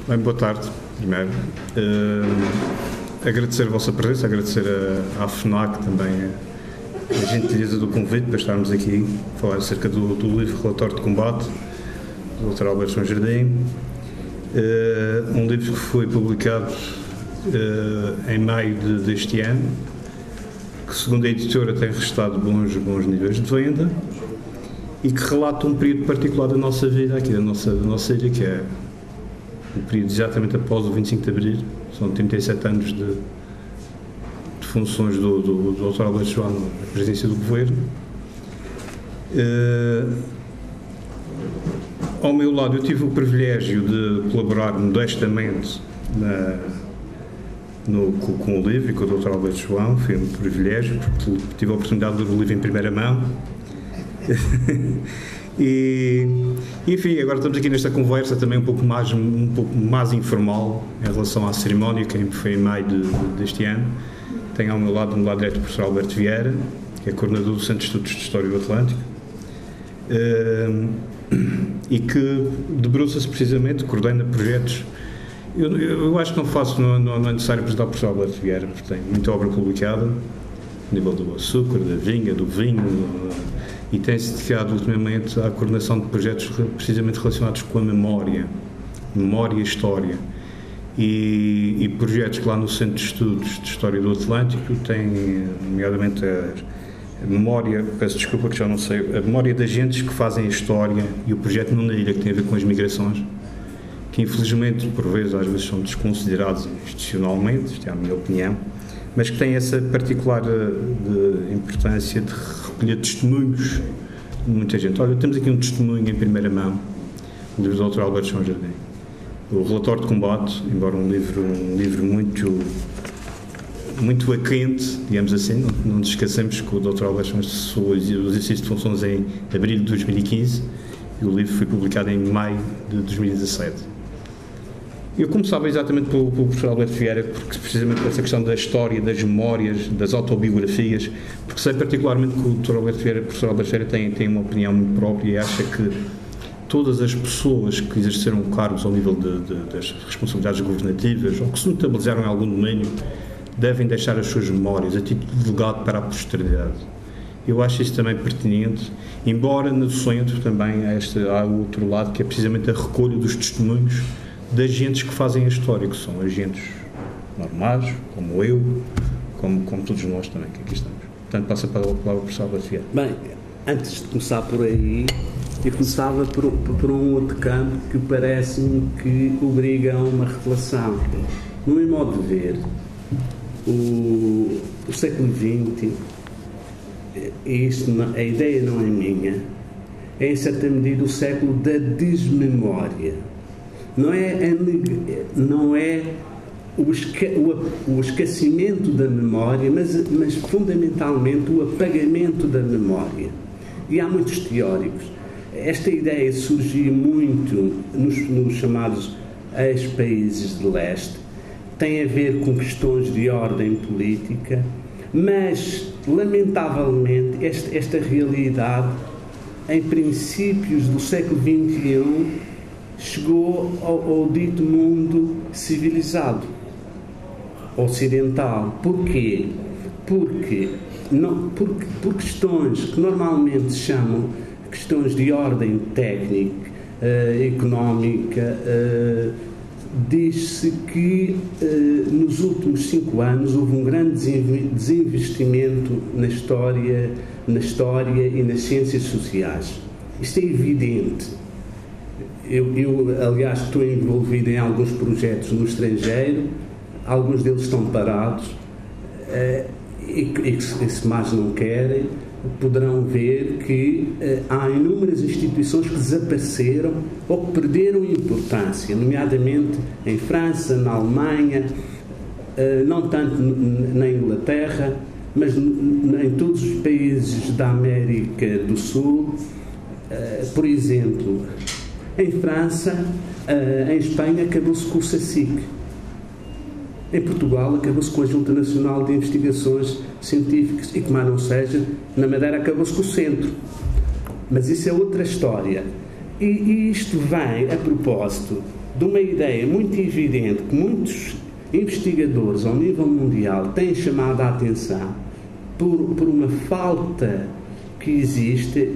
Bem, boa tarde, primeiro. Agradecer a vossa presença, agradecer à FNAC também a gentileza do convite para estarmos aqui a falar acerca do livro Relatório de Combate, do Dr. Alberto João Jardim. Um livro que foi publicado em maio deste ano, que, segundo a editora, tem registrado bons níveis de venda e que relata um período particular da nossa vida aqui, da nossa ilha, que é o período exatamente após o 25 de Abril. São 37 anos de funções do Dr. Alberto João na presidência do Governo. Ao meu lado, eu tive o privilégio de colaborar modestamente com o livro e com o Dr. Alberto João. Foi um privilégio, porque tive a oportunidade de ler o livro em primeira mão. E, enfim, agora estamos aqui nesta conversa também um pouco mais informal em relação à cerimónia, que foi em maio deste ano. Tenho ao meu lado direto o professor Alberto Vieira, que é coordenador do Centro de Estudos de História do Atlântico, e que debruça-se precisamente, coordena projetos. Eu acho que não é necessário apresentar o professor Alberto Vieira, porque tem muita obra publicada, a nível do açúcar, da vinha, do vinho, e tem-se dedicado ultimamente à coordenação de projetos precisamente relacionados com a memória e história. E projetos que lá no Centro de Estudos de História do Atlântico têm, nomeadamente, a memória, peço desculpa que já não sei, a memória de agentes que fazem a história e o projeto Nuna Ilha, que tem a ver com as migrações, que infelizmente, por vezes, às vezes são desconsiderados institucionalmente, isto é a minha opinião, mas que tem essa particular de importância de recolher testemunhos de muita gente. Olha, temos aqui um testemunho em primeira mão, o livro do Dr. Alberto João Jardim. O Relatório de Combate, embora um livro muito aquente, digamos assim, não nos esquecemos que o Dr. Alberto João cessou o exercício de funções em abril de 2015 e o livro foi publicado em maio de 2017. Eu começava exatamente pelo professor Alberto Vieira, porque precisamente por essa questão da história, das memórias, das autobiografias, porque sei particularmente que o professor Alberto Vieira tem uma opinião muito própria e acha que todas as pessoas que exerceram cargos ao nível das responsabilidades governativas ou que se notabilizaram em algum domínio devem deixar as suas memórias a título de legado para a posteridade. Eu acho isso também pertinente, embora no centro também há o outro lado, que é precisamente a recolha dos testemunhos de agentes que fazem a história, que são agentes normais, como eu, como todos nós também que aqui estamos. Portanto, passa para a palavra ao professor Alberto Vieira. Bem, antes de começar por aí, eu começava por um outro campo que parece-me que obriga a uma reflexão. No meu modo de ver, o século XX, a ideia não é minha, é em certa medida o século da desmemória. Não é o esquecimento da memória, mas fundamentalmente o apagamento da memória. E há muitos teóricos. Esta ideia surgiu muito nos chamados ex-países de leste, tem a ver com questões de ordem política, mas, lamentavelmente, esta realidade, em princípios do século XXI, chegou ao dito mundo civilizado, ocidental. Porquê? Por questões que normalmente se chamam questões de ordem técnica, económica. Diz-se que nos últimos 5 anos houve um grande desinvestimento na história e nas ciências sociais. Isto é evidente. Eu, aliás, estou envolvido em alguns projetos no estrangeiro, alguns deles estão parados, e que se mais não querem, poderão ver que há inúmeras instituições que desapareceram ou que perderam importância, nomeadamente em França, na Alemanha, não tanto na Inglaterra, mas em todos os países da América do Sul. Por exemplo, em França, em Espanha acabou-se com o SACIC. Em Portugal acabou-se com a Junta Nacional de Investigações Científicas e, que mais não seja, na Madeira acabou-se com o Centro. Mas isso é outra história. E isto vem a propósito de uma ideia muito evidente que muitos investigadores ao nível mundial têm chamado a atenção por uma falta que existe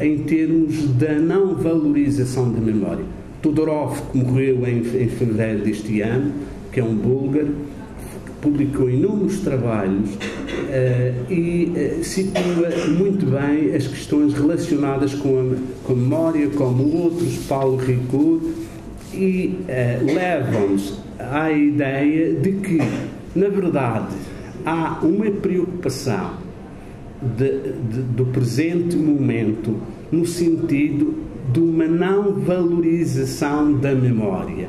em termos da não valorização da memória. Todorov, que morreu em fevereiro deste ano, que é um búlgaro, publicou inúmeros trabalhos e situa muito bem as questões relacionadas com a memória, como outros, Paulo Ricoeur, e levam-nos à ideia de que, na verdade, há uma preocupação do presente momento no sentido de uma não valorização da memória.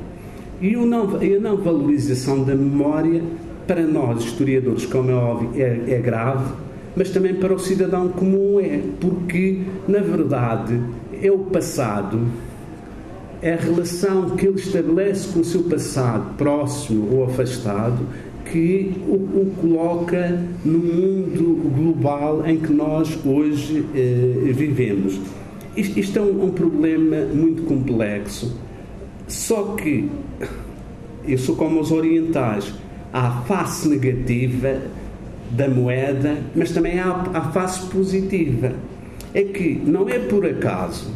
E a não valorização da memória, para nós, historiadores, como é óbvio, é grave, mas também para o cidadão comum porque, na verdade, é o passado, é a relação que ele estabelece com o seu passado, próximo ou afastado, que o coloca no mundo global em que nós hoje vivemos. Isto é um problema muito complexo, só que eu sou como os orientais, há a face negativa da moeda, mas também há a face positiva. É que não é por acaso,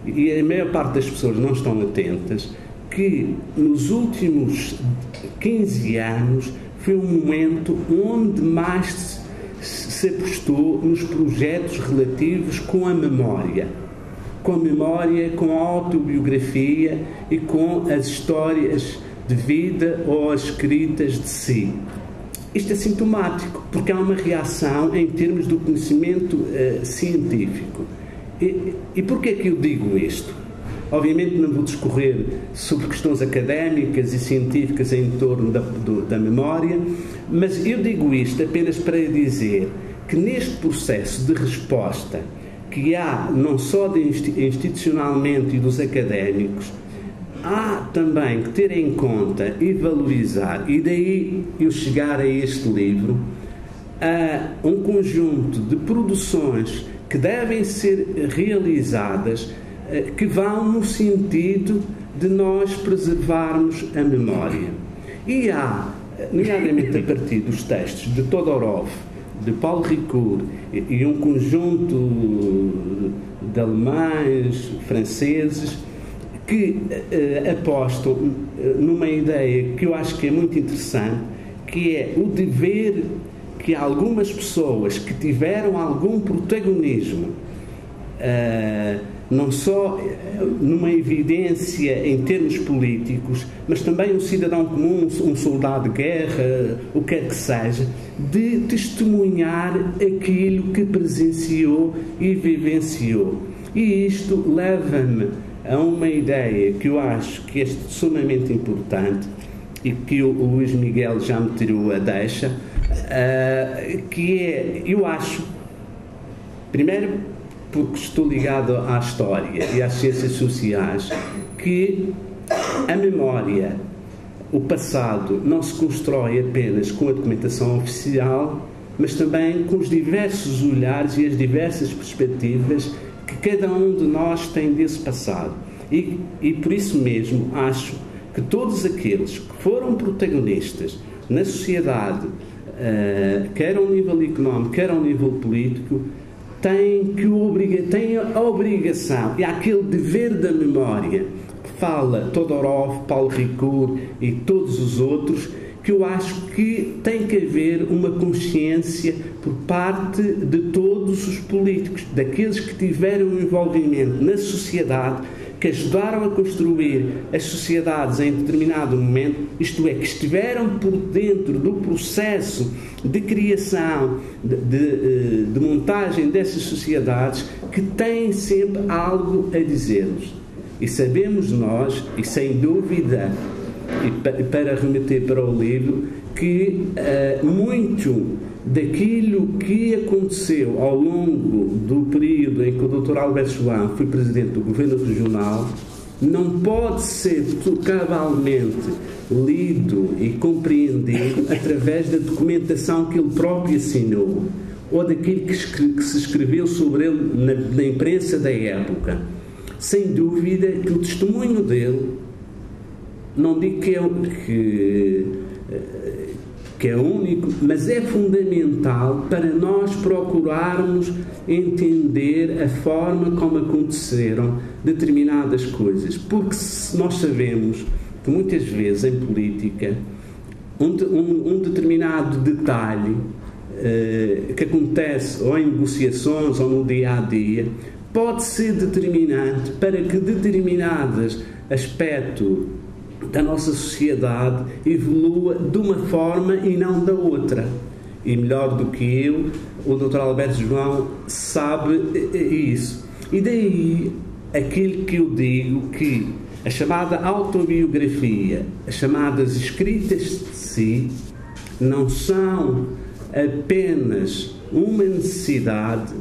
e a maior parte das pessoas não estão atentas, que nos últimos 15 anos foi um momento onde mais se apostou nos projetos relativos com a memória, com a autobiografia e com as histórias de vida ou as escritas de si. Isto é sintomático, porque há uma reação em termos do conhecimento científico. E porquê é que eu digo isto? Obviamente não vou discorrer sobre questões académicas e científicas em torno da memória, mas eu digo isto apenas para dizer que neste processo de resposta que há, não só institucionalmente e dos académicos, há também que ter em conta e valorizar, e daí eu chegar a este livro, um conjunto de produções que devem ser realizadas que vão no sentido de nós preservarmos a memória. E há, nomeadamente a partir dos textos de Todorov, de Paulo Ricoeur e um conjunto de alemães, franceses, que apostam numa ideia que eu acho que é muito interessante, que é o dever que algumas pessoas que tiveram algum protagonismo, não só numa evidência em termos políticos, mas também um cidadão comum, um soldado de guerra, o que quer que seja, de testemunhar aquilo que presenciou e vivenciou. E isto leva-me a uma ideia que eu acho que é sumamente importante e que o Luís Miguel já me tirou a deixa, que é, eu acho, primeiro, porque estou ligado à história e às ciências sociais, que a memória, o passado, não se constrói apenas com a documentação oficial, mas também com os diversos olhares e as diversas perspectivas que cada um de nós tem desse passado. E por isso mesmo acho que todos aqueles que foram protagonistas na sociedade, quer ao nível económico, quer ao nível político, têm a obrigação e aquele dever da memória que fala Todorov, Paulo Ricoeur e todos os outros, que eu acho que tem que haver uma consciência por parte de todos os políticos, daqueles que tiveram um envolvimento na sociedade, que ajudaram a construir as sociedades em determinado momento, isto é, que estiveram por dentro do processo de criação, de montagem dessas sociedades, que têm sempre algo a dizer-nos. E sabemos nós, e sem dúvida, e para remeter para o livro, que muito daquilo que aconteceu ao longo do período em que o Dr. Alberto João foi presidente do Governo Regional não pode ser cabalmente lido e compreendido através da documentação que ele próprio assinou ou daquilo que se escreveu sobre ele na imprensa da época. Sem dúvida que o testemunho dele não digo que é único, mas é fundamental para nós procurarmos entender a forma como aconteceram determinadas coisas, porque nós sabemos que muitas vezes em política um determinado detalhe que acontece ou em negociações ou no dia-a-dia pode ser determinante para que determinados aspectos da nossa sociedade evolua de uma forma e não da outra. E melhor do que eu, o Dr. Alberto João sabe isso. E daí aquilo que eu digo, que a chamada autobiografia, as chamadas escritas de si, não são apenas uma necessidade,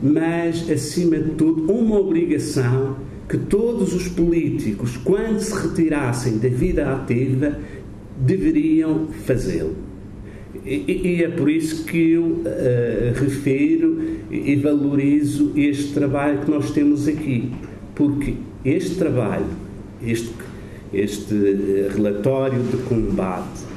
mas, acima de tudo, uma obrigação que todos os políticos, quando se retirassem da vida ativa, deveriam fazê-lo. E é por isso que eu refiro e valorizo este trabalho que nós temos aqui, porque este trabalho, este relatório de combate,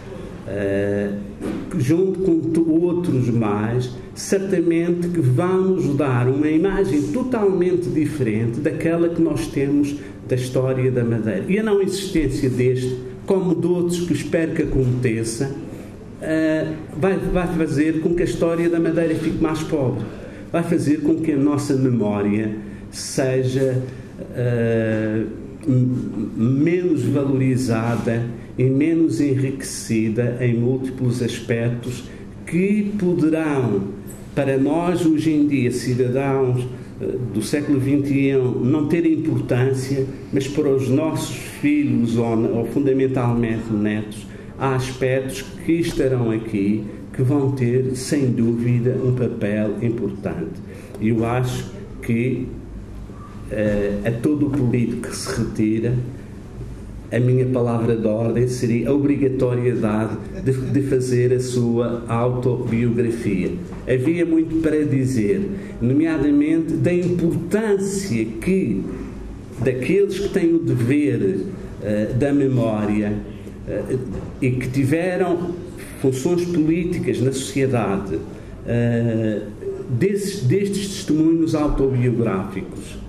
junto com outros mais, certamente que vão nos dar uma imagem totalmente diferente daquela que nós temos da história da Madeira. E a não existência deste, como de outros que espero que aconteça, vai fazer com que a história da Madeira fique mais pobre. Vai fazer com que a nossa memória seja menos valorizada e menos enriquecida em múltiplos aspectos que poderão, para nós hoje em dia, cidadãos do século XXI, não ter importância, mas para os nossos filhos ou fundamentalmente netos, há aspectos que estarão aqui que vão ter, sem dúvida, um papel importante. E eu acho que a todo o político que se retira, a minha palavra de ordem seria a obrigatoriedade de fazer a sua autobiografia. Havia muito para dizer, nomeadamente da importância que daqueles que têm o dever da memória e que tiveram funções políticas na sociedade, destes testemunhos autobiográficos.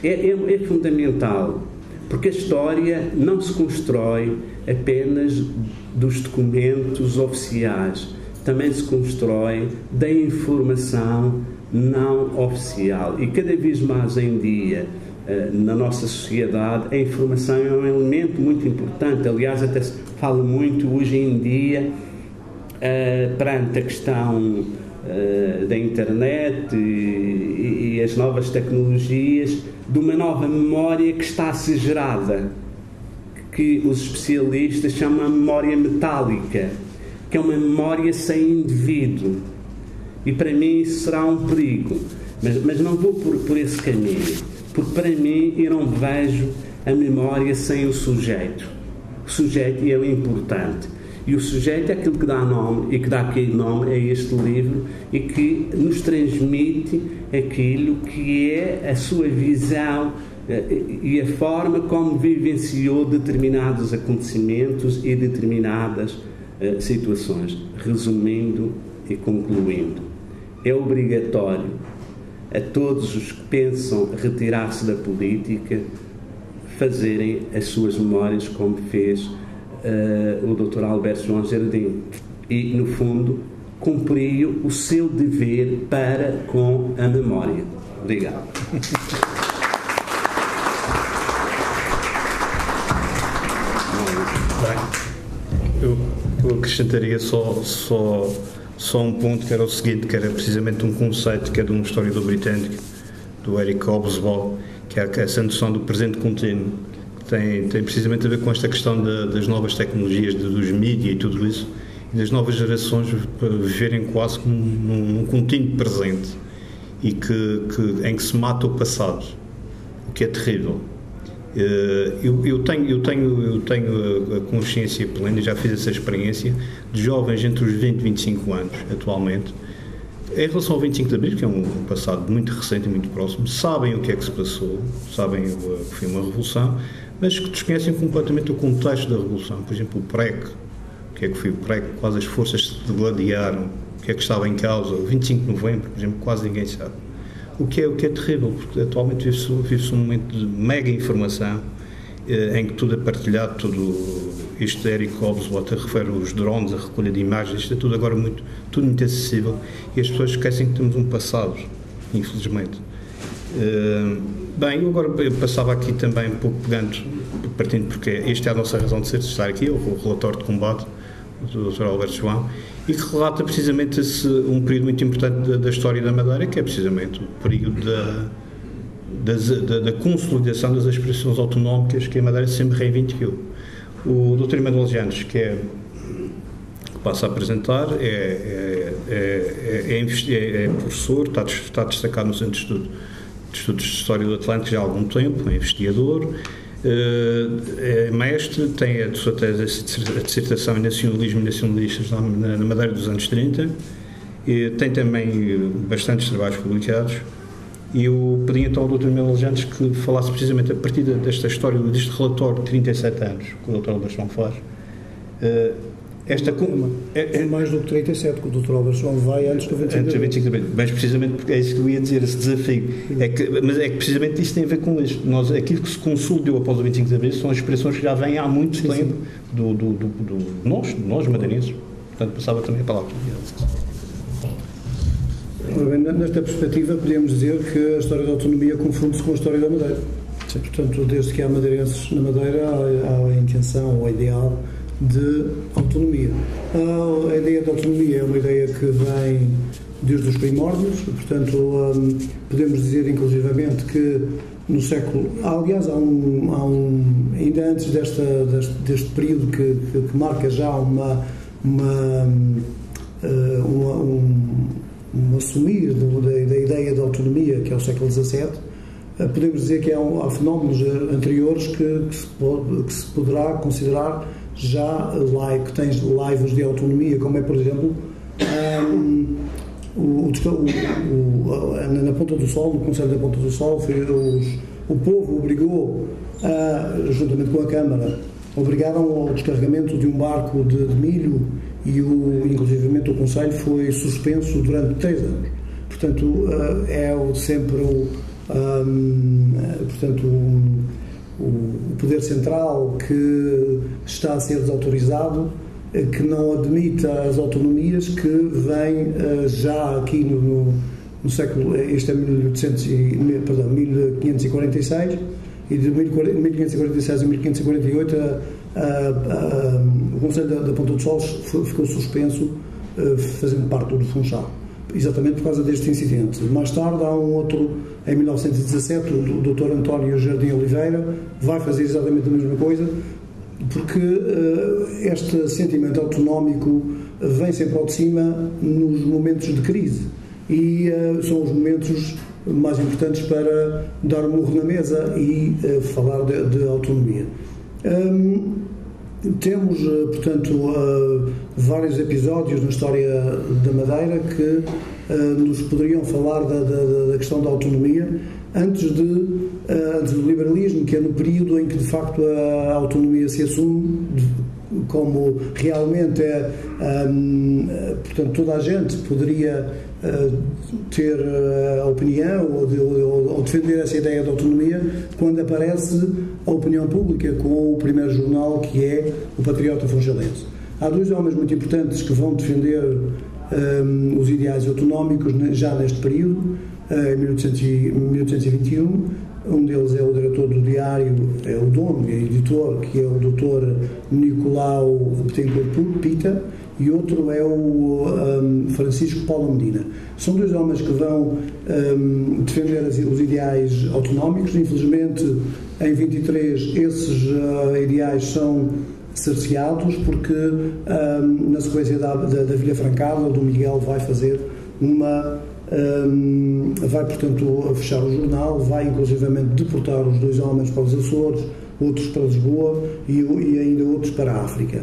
É fundamental, porque a história não se constrói apenas dos documentos oficiais, também se constrói da informação não oficial. E cada vez mais em dia, na nossa sociedade, a informação é um elemento muito importante. Aliás, até se fala muito hoje em dia, perante a questão da internet e as novas tecnologias, de uma nova memória que está a ser gerada, que os especialistas chamam a memória metálica, que é uma memória sem indivíduo. E para mim isso será um perigo, mas não vou por esse caminho, porque para mim eu não vejo a memória sem o sujeito. O sujeito é o importante. E o sujeito é aquilo que dá nome, e que dá aquele nome a este livro, e que nos transmite aquilo que é a sua visão e a forma como vivenciou determinados acontecimentos e determinadas situações. Resumindo e concluindo, é obrigatório a todos os que pensam retirar-se da política fazerem as suas memórias como fez o Dr. Alberto João Jardim, e no fundo cumpriu o seu dever para com a memória. Obrigado. Eu acrescentaria só um ponto, que era o seguinte, que era precisamente um conceito que é de um historiador britânico, do Eric Hobsbawm, que é essa noção do presente contínuo. Tem precisamente a ver com esta questão das novas tecnologias, dos mídias e tudo isso, e das novas gerações viverem quase como num contínuo presente, e em que se mata o passado, o que é terrível. Eu tenho a consciência plena, já fiz essa experiência, de jovens entre os 20 e 25 anos, atualmente, em relação ao 25 de Abril, que é um passado muito recente e muito próximo, sabem o que é que se passou, sabem que foi uma revolução, mas que desconhecem completamente o contexto da Revolução. Por exemplo, o PREC, o que é que foi o PREC, quais as forças se degladiaram, o que é que estava em causa, o 25 de novembro, por exemplo, quase ninguém sabe. O que é terrível, porque atualmente vive-se um momento de mega informação, em que tudo é partilhado, tudo isto de Eric Hobsbawm refere os drones, a recolha de imagens, isto é tudo agora tudo muito acessível, e as pessoas esquecem que temos um passado, infelizmente. Bem, eu agora passava aqui também um pouco partindo, porque esta é a nossa razão de ser, de estar aqui, o relatório de combate do Dr. Alberto João, e que relata precisamente um período muito importante da história da Madeira, que é precisamente o período da consolidação das aspirações autonómicas que a Madeira sempre reivindicou. O Dr. Emanuel Janes, que passa a apresentar, é professor, está destacado no Centro de Estudos de História do Atlântico já há algum tempo, é investigador, é mestre, tem a sua tese, a dissertação em Nacionalismo e Nacionalistas na Madeira dos anos 30, e tem também bastantes trabalhos publicados. E eu pedi então ao Dr. Emanuel Janes que falasse precisamente a partir desta história, deste relatório de 37 anos que o Dr. Alberto João faz. É mais do que 37, que o Dr. Alberto João vai antes do 25 de abril. Mas precisamente porque é isso que eu ia dizer, esse desafio. Mas é que precisamente isso tem a ver com isto. Aquilo que se consolidou após o 25 de abril são as expressões que já vêm há muito tempo de nós madeirenses. Portanto, passava também a palavra. Nesta perspectiva, podemos dizer que a história da autonomia confunde-se com a história da Madeira. Sim. Portanto, desde que há madeirenses na Madeira, há a intenção ou a ideal de autonomia. A ideia de autonomia é uma ideia que vem desde os primórdios, portanto, podemos dizer inclusivamente que no século... Aliás, ainda antes deste período que marca já um assumir da ideia de autonomia, que é o século XVII, podemos dizer que há fenómenos anteriores que se poderá considerar já que tens laivos de autonomia, como é, por exemplo, na Ponta do Sol, no Conselho da Ponta do Sol, o povo obrigou, juntamente com a Câmara, obrigaram ao descarregamento de um barco de milho e, inclusivamente, o Conselho foi suspenso durante 3 anos. Portanto, é sempre o poder central que está a ser desautorizado, que não admite as autonomias, que vem já aqui no século, este é 1546, e de 1546 a 1548 o Conselho da Ponta do Sol ficou suspenso, fazendo parte do Funchal, exatamente por causa deste incidente. Mais tarde há um outro, em 1917, o Dr. António Jardim Oliveira vai fazer exatamente a mesma coisa, porque este sentimento autonómico vem sempre ao de cima nos momentos de crise, e são os momentos mais importantes para dar um murro na mesa e falar de autonomia. Temos, portanto, vários episódios na história da Madeira que nos poderiam falar da questão da autonomia antes do liberalismo, que é no período em que de facto a autonomia se assume como realmente portanto, toda a gente poderia ter a opinião ou defender essa ideia de autonomia, quando aparece a opinião pública com o primeiro jornal, que é o Patriota Funchalense. Há 2 homens muito importantes que vão defender os ideais autonómicos já neste período, em 1821. Um deles é o diretor do diário, é o dono e editor, que é o Dr. Nicolau Betancourt Pita, e outro é o Francisco Paulo Medina. São 2 homens que vão defender os ideais autonómicos. Infelizmente, em 23, esses ideais são cerceados, porque na sequência da Vila Francada, o Dom Miguel vai fazer vai, portanto, fechar o jornal, vai inclusivamente deportar os 2 homens para os Açores, outros para Lisboa e ainda outros para a África.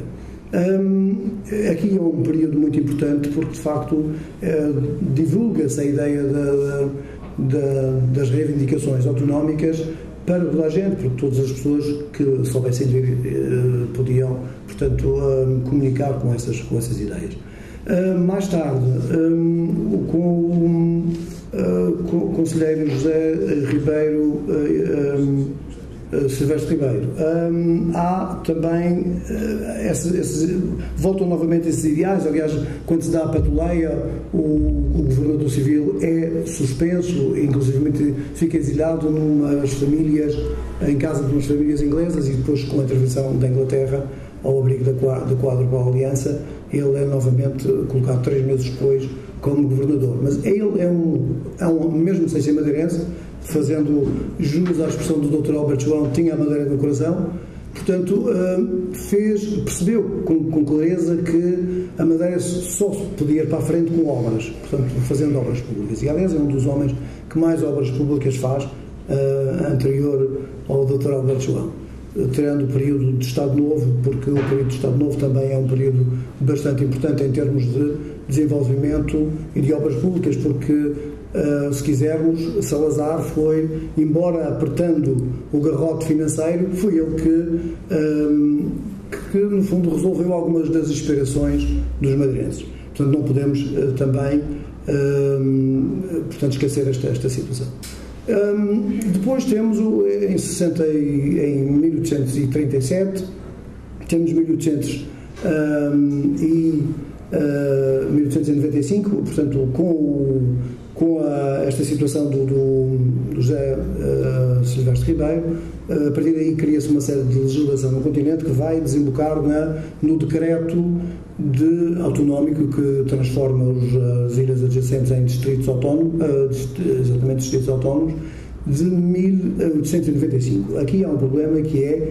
Aqui é um período muito importante, porque de facto divulga-se a ideia das reivindicações autonómicas para toda a gente, porque todas as pessoas que soubessem ler podiam, portanto, comunicar com essas ideias. Mais tarde, com o conselheiro José Ribeiro, Silvestre Ribeiro, há também voltam novamente esses ideais. Aliás, quando se dá a patuleia, o governador civil é suspenso, inclusive fica exilado em casa de umas famílias inglesas, e depois, com a intervenção da Inglaterra, ao abrigo da Quádrupla Aliança, ele é novamente colocado 3 meses depois como governador. Mas ele mesmo sem ser madeirense, fazendo jus à expressão do Dr. Alberto João, tinha a Madeira no coração, portanto, percebeu com clareza que a Madeira só podia ir para a frente com obras, portanto, fazendo obras públicas. E, aliás, é um dos homens que mais obras públicas faz, anterior ao Dr. Alberto João. Tirando o período de Estado Novo, porque o período de Estado Novo também é um período bastante importante em termos de desenvolvimento e de obras públicas, porque, se quisermos, Salazar foi, embora apertando o garrote financeiro, foi ele que no fundo resolveu algumas das aspirações dos madeirenses. Portanto, não podemos também portanto, esquecer esta situação. Depois temos em 1837, temos 1895, portanto, com esta situação do José Silvestre Ribeiro, a partir daí cria-se uma série de legislação no continente que vai desembocar no decreto autonómico que transforma as ilhas adjacentes em distritos autónomos, exatamente distritos autónomos, de 1895. Aqui há um problema que é,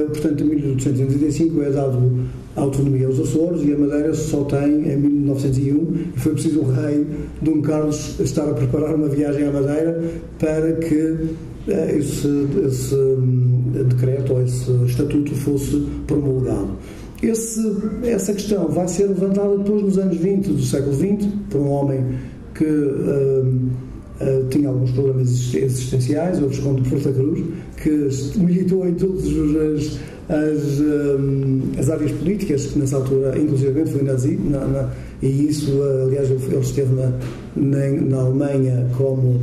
portanto, em 1895 é dado a autonomia aos Açores, e a Madeira só tem em 1901, e foi preciso o rei Dom Carlos estar a preparar uma viagem à Madeira para que esse decreto ou esse estatuto fosse promulgado. Essa questão vai ser levantada depois nos anos 20 do século XX por um homem que tinha alguns problemas existenciais, o Visconde de Porta Cruz, que militou em todas as áreas políticas, que nessa altura, inclusive, foi nazi, e isso, aliás, ele esteve na Alemanha como,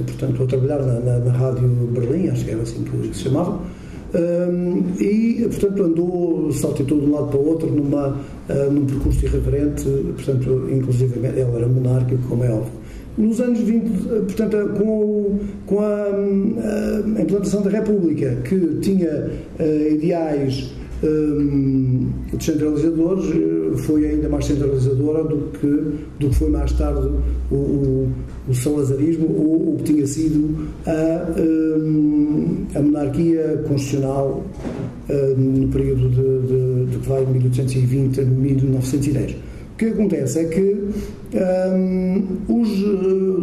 portanto, a trabalhar na Rádio Berlim, acho que era assim que se chamava, e, portanto, saltitou de um lado para o outro num percurso irreverente, portanto, inclusive, ele era monárquico, como é óbvio. Nos anos 20, portanto, com a implantação da República, que tinha ideais descentralizadores, foi ainda mais centralizadora do que foi mais tarde o salazarismo, ou o que tinha sido a monarquia constitucional no período de que vai de 1820 a 1910. O que acontece é que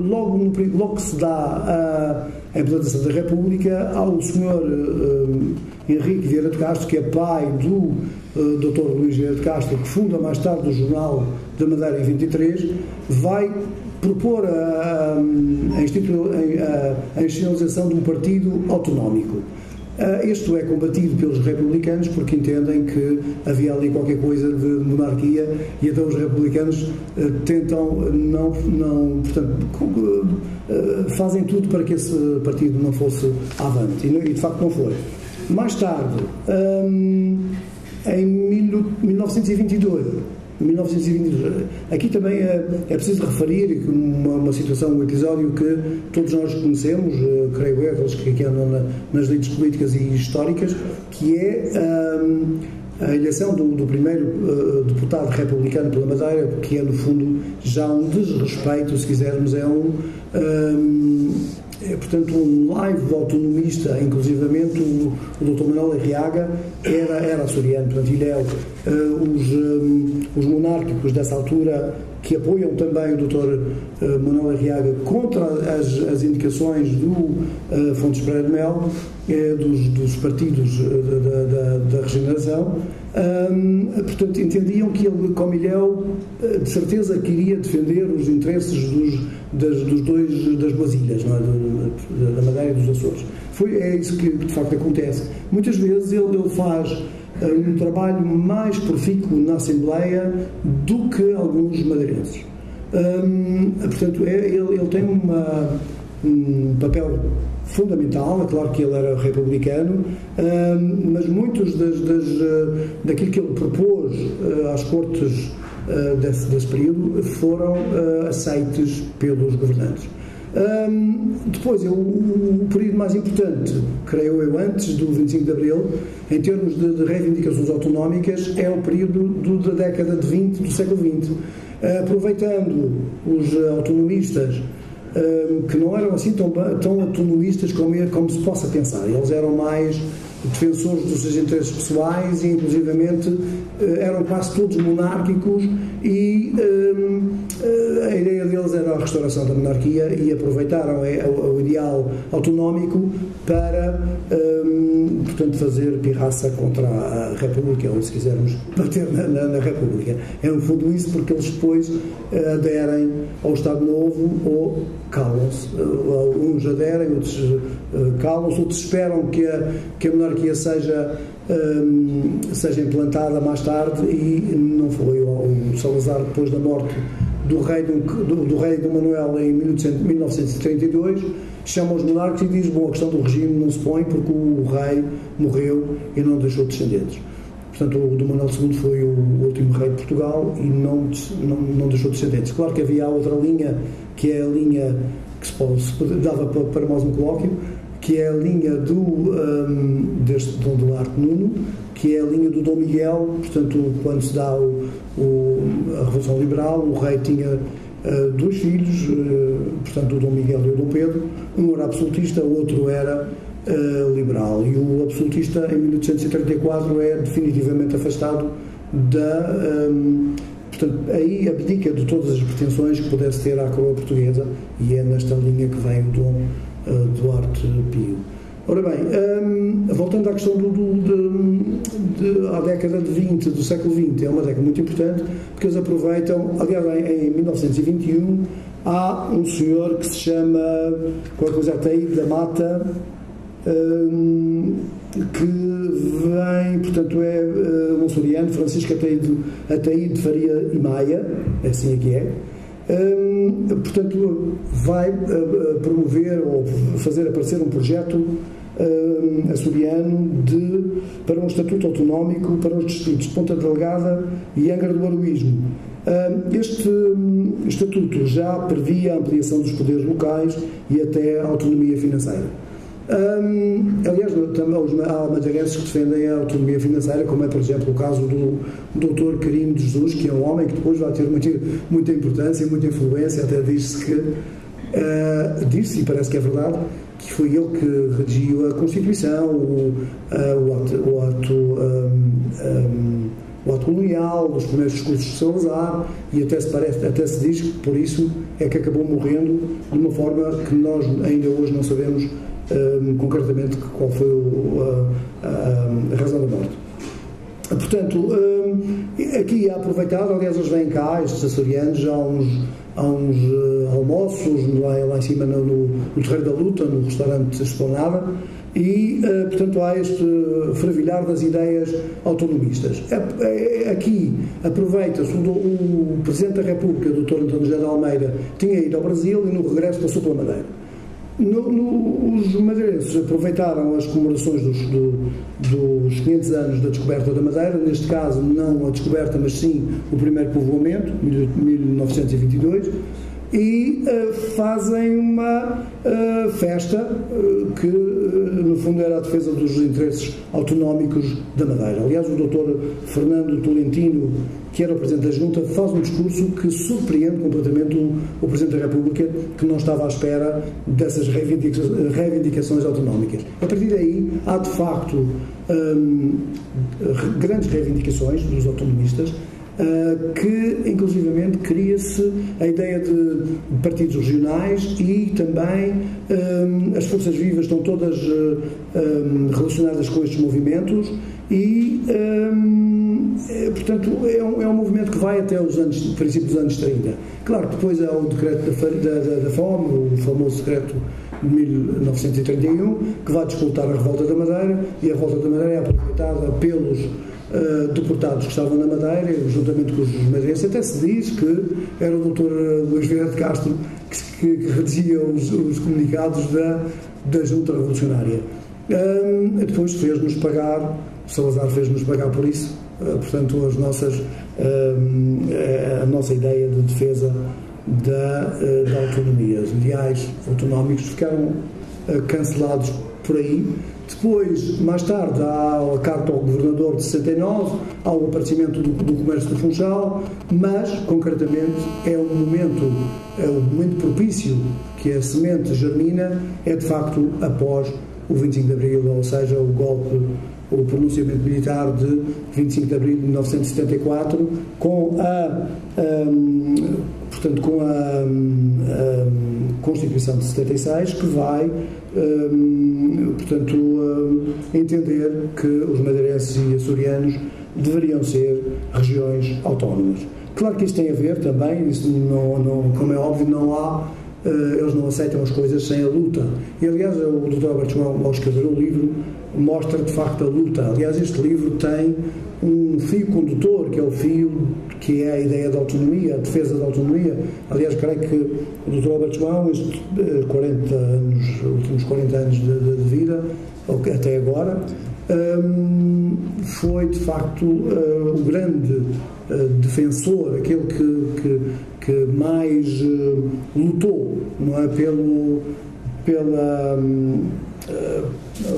logo que se dá a implantação da República, há o Sr. Henrique Vieira de Castro, que é pai do Dr. Luís Vieira de Castro, que funda mais tarde o Jornal da Madeira em 23, vai propor a institucionalização de um partido autonómico. Isto é combatido pelos republicanos, porque entendem que havia ali qualquer coisa de monarquia, e então os republicanos tentam portanto, fazem tudo para que esse partido não fosse avante, e de facto não foi. Mais tarde, em 1922, aqui também é preciso referir uma situação, um episódio que todos nós conhecemos, creio eu, aqueles que andam nas lides políticas e históricas, que é a eleição do primeiro deputado republicano pela Madeira, que é, no fundo, já um desrespeito, se quisermos, portanto, um live autonomista. Inclusivamente o Dr. Manuel Arriaga era açoriano, portanto, ele é os monárquicos dessa altura, que apoiam também o Dr. Manuel Arriaga contra as indicações do Fontes Pereira de Melo, dos partidos da regeneração, portanto, entendiam que ele, Comilhão, de certeza queria defender os interesses das duas ilhas, não é? Da Madeira e dos Açores. É isso que de facto acontece. Muitas vezes ele faz um trabalho mais profícuo na Assembleia do que alguns madeirenses. Portanto, ele tem um papel fundamental. É claro que ele era republicano, mas muitos daquilo que ele propôs às cortes desse período foram aceites pelos governantes. Depois, o período mais importante, creio eu, antes do 25 de Abril, em termos de reivindicações autonómicas, é o período da década de 20 do século XX. Aproveitando os autonomistas, que não eram assim tão autonomistas como se possa pensar. Eles eram mais defensores dos seus interesses pessoais e, inclusivamente, eram quase todos monárquicos, e a ideia deles era a restauração da monarquia, e aproveitaram o ideal autonómico para, portanto, fazer pirraça contra a República, ou, se quisermos, bater na República. É no fundo isso, porque eles depois aderem ao Estado Novo ou calam-se. Uns aderem, outros calam-se, outros esperam que a monarquia seja implantada mais tarde, e não foi. O Salazar, depois da morte do rei Dom Manuel em 1932, chama os monarcas e diz: bom, a questão do regime não se põe porque o rei morreu e não deixou descendentes. Portanto, o Dom Manuel II foi o último rei de Portugal e não deixou descendentes. Claro que havia outra linha, que é a linha que se dava para mais um colóquio, que é a linha deste Dom Duarte Nuno, que é a linha do Dom Miguel. Portanto, quando se dá a Revolução Liberal, o rei tinha dois filhos, portanto, o Dom Miguel e o Dom Pedro. Um era absolutista, o outro era liberal, e o absolutista em 1834 é definitivamente afastado portanto, aí abdica de todas as pretensões que pudesse ter à coroa portuguesa, e é nesta linha que vem o Dom Duarte Pio. Ora bem, voltando à questão à década de 20, do século XX, é uma década muito importante, porque eles aproveitam, aliás, em 1921, há um senhor que se chama, qualquer coisa, Ataíde da Mata, que vem, portanto, é um açoriano, Francisco Ataíde Faria e Maia, assim é que é. Portanto, vai promover ou fazer aparecer um projeto açoriano para um estatuto autonómico para os distritos de Ponta Delgada e Angra do Heroísmo. Este estatuto já previa a ampliação dos poderes locais e até a autonomia financeira. Aliás, há madeirenses que defendem a autonomia financeira, como é, por exemplo, o caso do Dr. Carino de Jesus, que é um homem que depois vai ter muita importância, muita influência. Até diz-se que, e parece que é verdade, que foi ele que redigiu a Constituição, o ato colonial, os primeiros discursos de Salazar, e até se diz que por isso é que acabou morrendo de uma forma que nós ainda hoje não sabemos concretamente qual foi a razão da morte. Portanto, aqui é aproveitado, aliás, eles vêm cá, estes açorianos, há uns almoços lá em cima no Terreiro da Luta, no restaurante Esplanada, e, portanto, há este fervilhar das ideias autonomistas. Aqui aproveita-se, o Presidente da República, Dr. António José de Almeida, tinha ido ao Brasil e no regresso passou pela Madeira. Os madeirenses aproveitaram as comemorações dos 500 anos da descoberta da Madeira, neste caso não a descoberta, mas sim o primeiro povoamento, 1922, e fazem uma festa que, no fundo, era a defesa dos interesses autonómicos da Madeira. Aliás, o Dr. Fernando Tolentino, que era o Presidente da Junta, faz um discurso que surpreende completamente o Presidente da República, que não estava à espera dessas reivindicações autonómicas. A partir daí, há de facto grandes reivindicações dos autonomistas, que inclusivamente cria-se a ideia de partidos regionais e também as forças vivas estão todas relacionadas com estes movimentos e portanto é um movimento que vai até os princípios dos anos 30. Claro, depois há o decreto da fome, o famoso decreto de 1931, que vai disputar a Revolta da Madeira, e a Revolta da Madeira é aproveitada pelos deportados que estavam na Madeira, juntamente com os madeirenses. Até se diz que era o Dr. Luís Vieira de Castro que redigia os comunicados da Junta Revolucionária. Depois fez-nos pagar, Salazar fez-nos pagar por isso, portanto a nossa ideia de defesa da autonomia. Os ideais autonómicos ficaram cancelados por aí. Depois, mais tarde, há a Carta ao Governador de 69, há o aparecimento do comércio do Funchal, mas, concretamente, o momento propício que a semente germina é, de facto, após o 25 de Abril, ou seja, o golpe, o pronunciamento militar de 25 de Abril de 1974, com a Constituição de 76, que vai, entender que os madeirenses e açorianos deveriam ser regiões autónomas. Claro que isso tem a ver também, isso como é óbvio, eles não aceitam as coisas sem a luta. E, aliás, o Dr. Alberto João, ao escrever o livro, mostra de facto a luta. Aliás, este livro tem um fio condutor, que é o fio que é a ideia da autonomia, a defesa da autonomia. Aliás, creio que o Dr. Alberto João, os últimos 40 anos de vida, até agora, foi de facto o grande defensor, aquele que mais lutou, não é,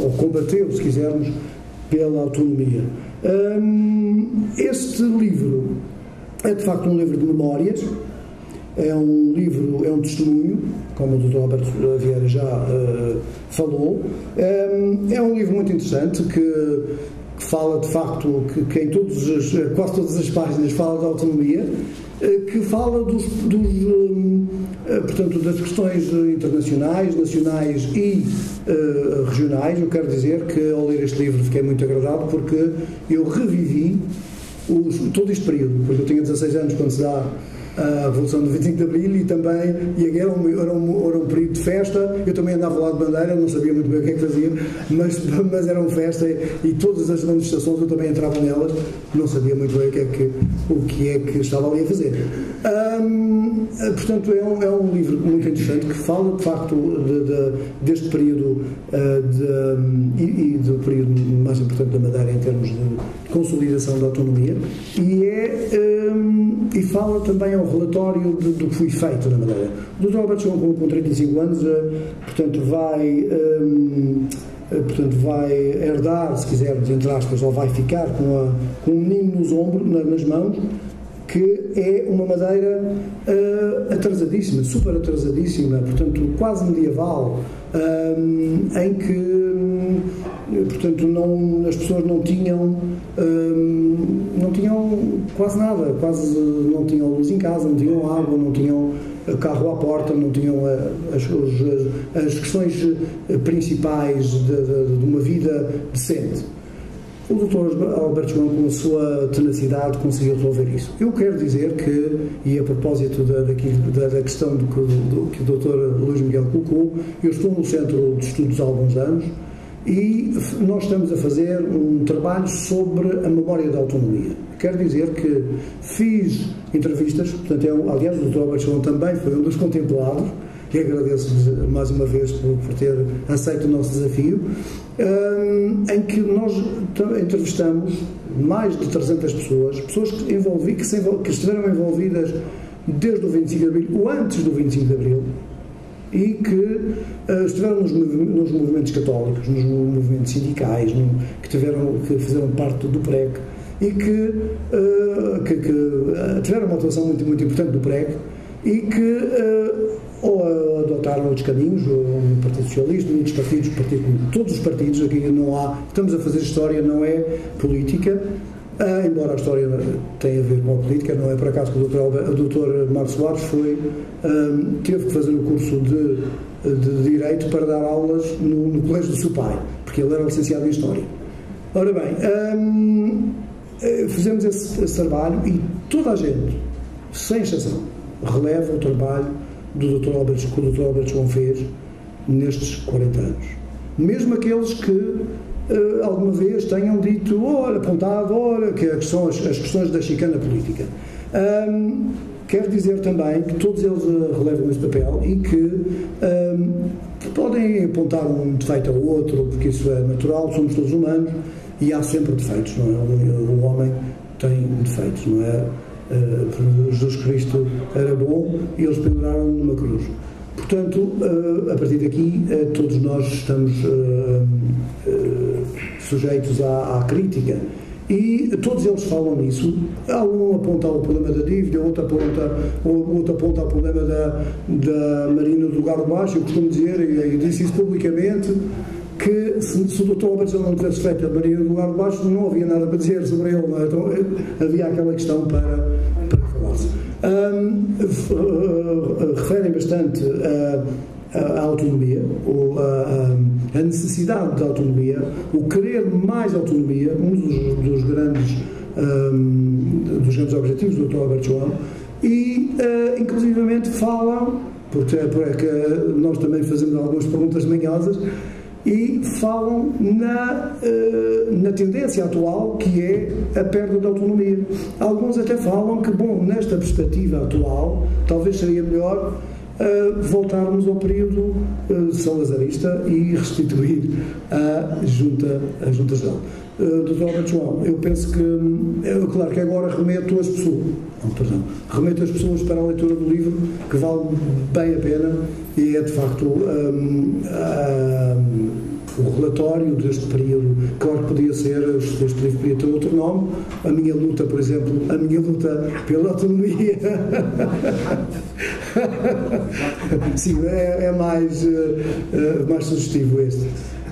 ou combateu, se quisermos, pela autonomia. Este livro é de facto um livro de memórias, é um testemunho, como o Dr. Alberto Vieira já falou. É um livro muito interessante que fala de facto, que em quase todas as páginas fala da autonomia, que fala portanto, das questões internacionais, nacionais e regionais. Eu quero dizer que ao ler este livro fiquei muito agradado, porque eu revivi todo este período, porque eu tinha 16 anos quando se dá a Revolução do 25 de Abril e a guerra era um período de festa. Eu também andava lá de bandeira, não sabia muito bem o que é que fazia, mas era uma festa e todas as manifestações eu também entrava nelas, não sabia muito bem o que é que estava ali a fazer. Portanto, é um livro muito interessante que fala de facto deste período e do período mais importante da Madeira em termos de consolidação da autonomia, e fala também ao relatório do que foi feito na Madeira. O Dr. Alberto João, com 35 anos, vai herdar, se quisermos, entre aspas, ou vai ficar com um menino nos ombros, nas mãos, que é uma Madeira atrasadíssima, super atrasadíssima, portanto, quase medieval, em que, portanto, as pessoas não tinham quase nada, quase não tinham luz em casa, não tinham água, não tinham carro à porta, não tinham as questões principais de uma vida decente. O Dr. Alberto João, com a sua tenacidade, conseguiu resolver isso. Eu quero dizer que, e a propósito da questão do que o Dr. Luís Miguel colocou, eu estou no Centro de Estudos há alguns anos e nós estamos a fazer um trabalho sobre a memória da autonomia. Quero dizer que fiz entrevistas, portanto, aliás, o Dr. Alberto João também foi um dos contemplados, e agradeço-lhes mais uma vez por ter aceito o nosso desafio, em que nós entrevistamos mais de 300 pessoas que estiveram envolvidas desde o 25 de Abril, ou antes do 25 de Abril, e que estiveram nos movimentos católicos, nos movimentos sindicais, que fizeram parte do PREC, e que tiveram uma atuação muito, muito importante do PREC, e que ou adotaram outros caminhos, o Partido Socialista, muitos partidos, todos os partidos. Aqui não há, estamos a fazer história, não é política, embora a história tenha a ver com a política, não é por acaso que o Dr. Marcos Soares teve que fazer o curso de Direito para dar aulas no colégio do seu pai, porque ele era licenciado em História. Ora bem, fizemos esse trabalho e toda a gente, sem exceção, releva o trabalho que o Dr. Alberto João fez nestes 40 anos. Mesmo aqueles que alguma vez tenham dito, apontado, que são as questões da chicana política. Quero dizer também que todos eles relevam esse papel e que podem apontar um defeito ao outro, porque isso é natural, somos todos humanos e há sempre defeitos, não é? O homem tem defeitos, não é? Jesus Cristo era bom e eles penduraram numa cruz. Portanto, a partir daqui, todos nós estamos sujeitos à crítica. E todos eles falam nisso. Um aponta ao problema da dívida, outro aponta ao problema da Marina do Lugar Baixo. Eu costumo dizer, e disse isso publicamente, que se o Dr. Alberto não tivesse feito a Marina do Lugar Baixo, não havia nada para dizer sobre ele. Não é? Então, havia aquela questão para falar-se. Referem bastante a autonomia, a necessidade de autonomia, o querer mais autonomia, um dos grandes objetivos do Dr. Alberto João, e inclusivamente falam, porque nós também fazemos algumas perguntas manhosas, e falam na tendência atual, que é a perda de autonomia. Alguns até falam que, nesta perspectiva atual, talvez seria melhor voltarmos ao período salazarista e restituir a Junta Geral. Dr. Alberto João, eu penso que, claro que agora remeto as pessoas para a leitura do livro, que vale bem a pena, e é de facto o relatório deste período. Claro que podia ser, este livro podia ter outro nome, a minha luta, por exemplo, pela autonomia. Sim, é mais sugestivo este.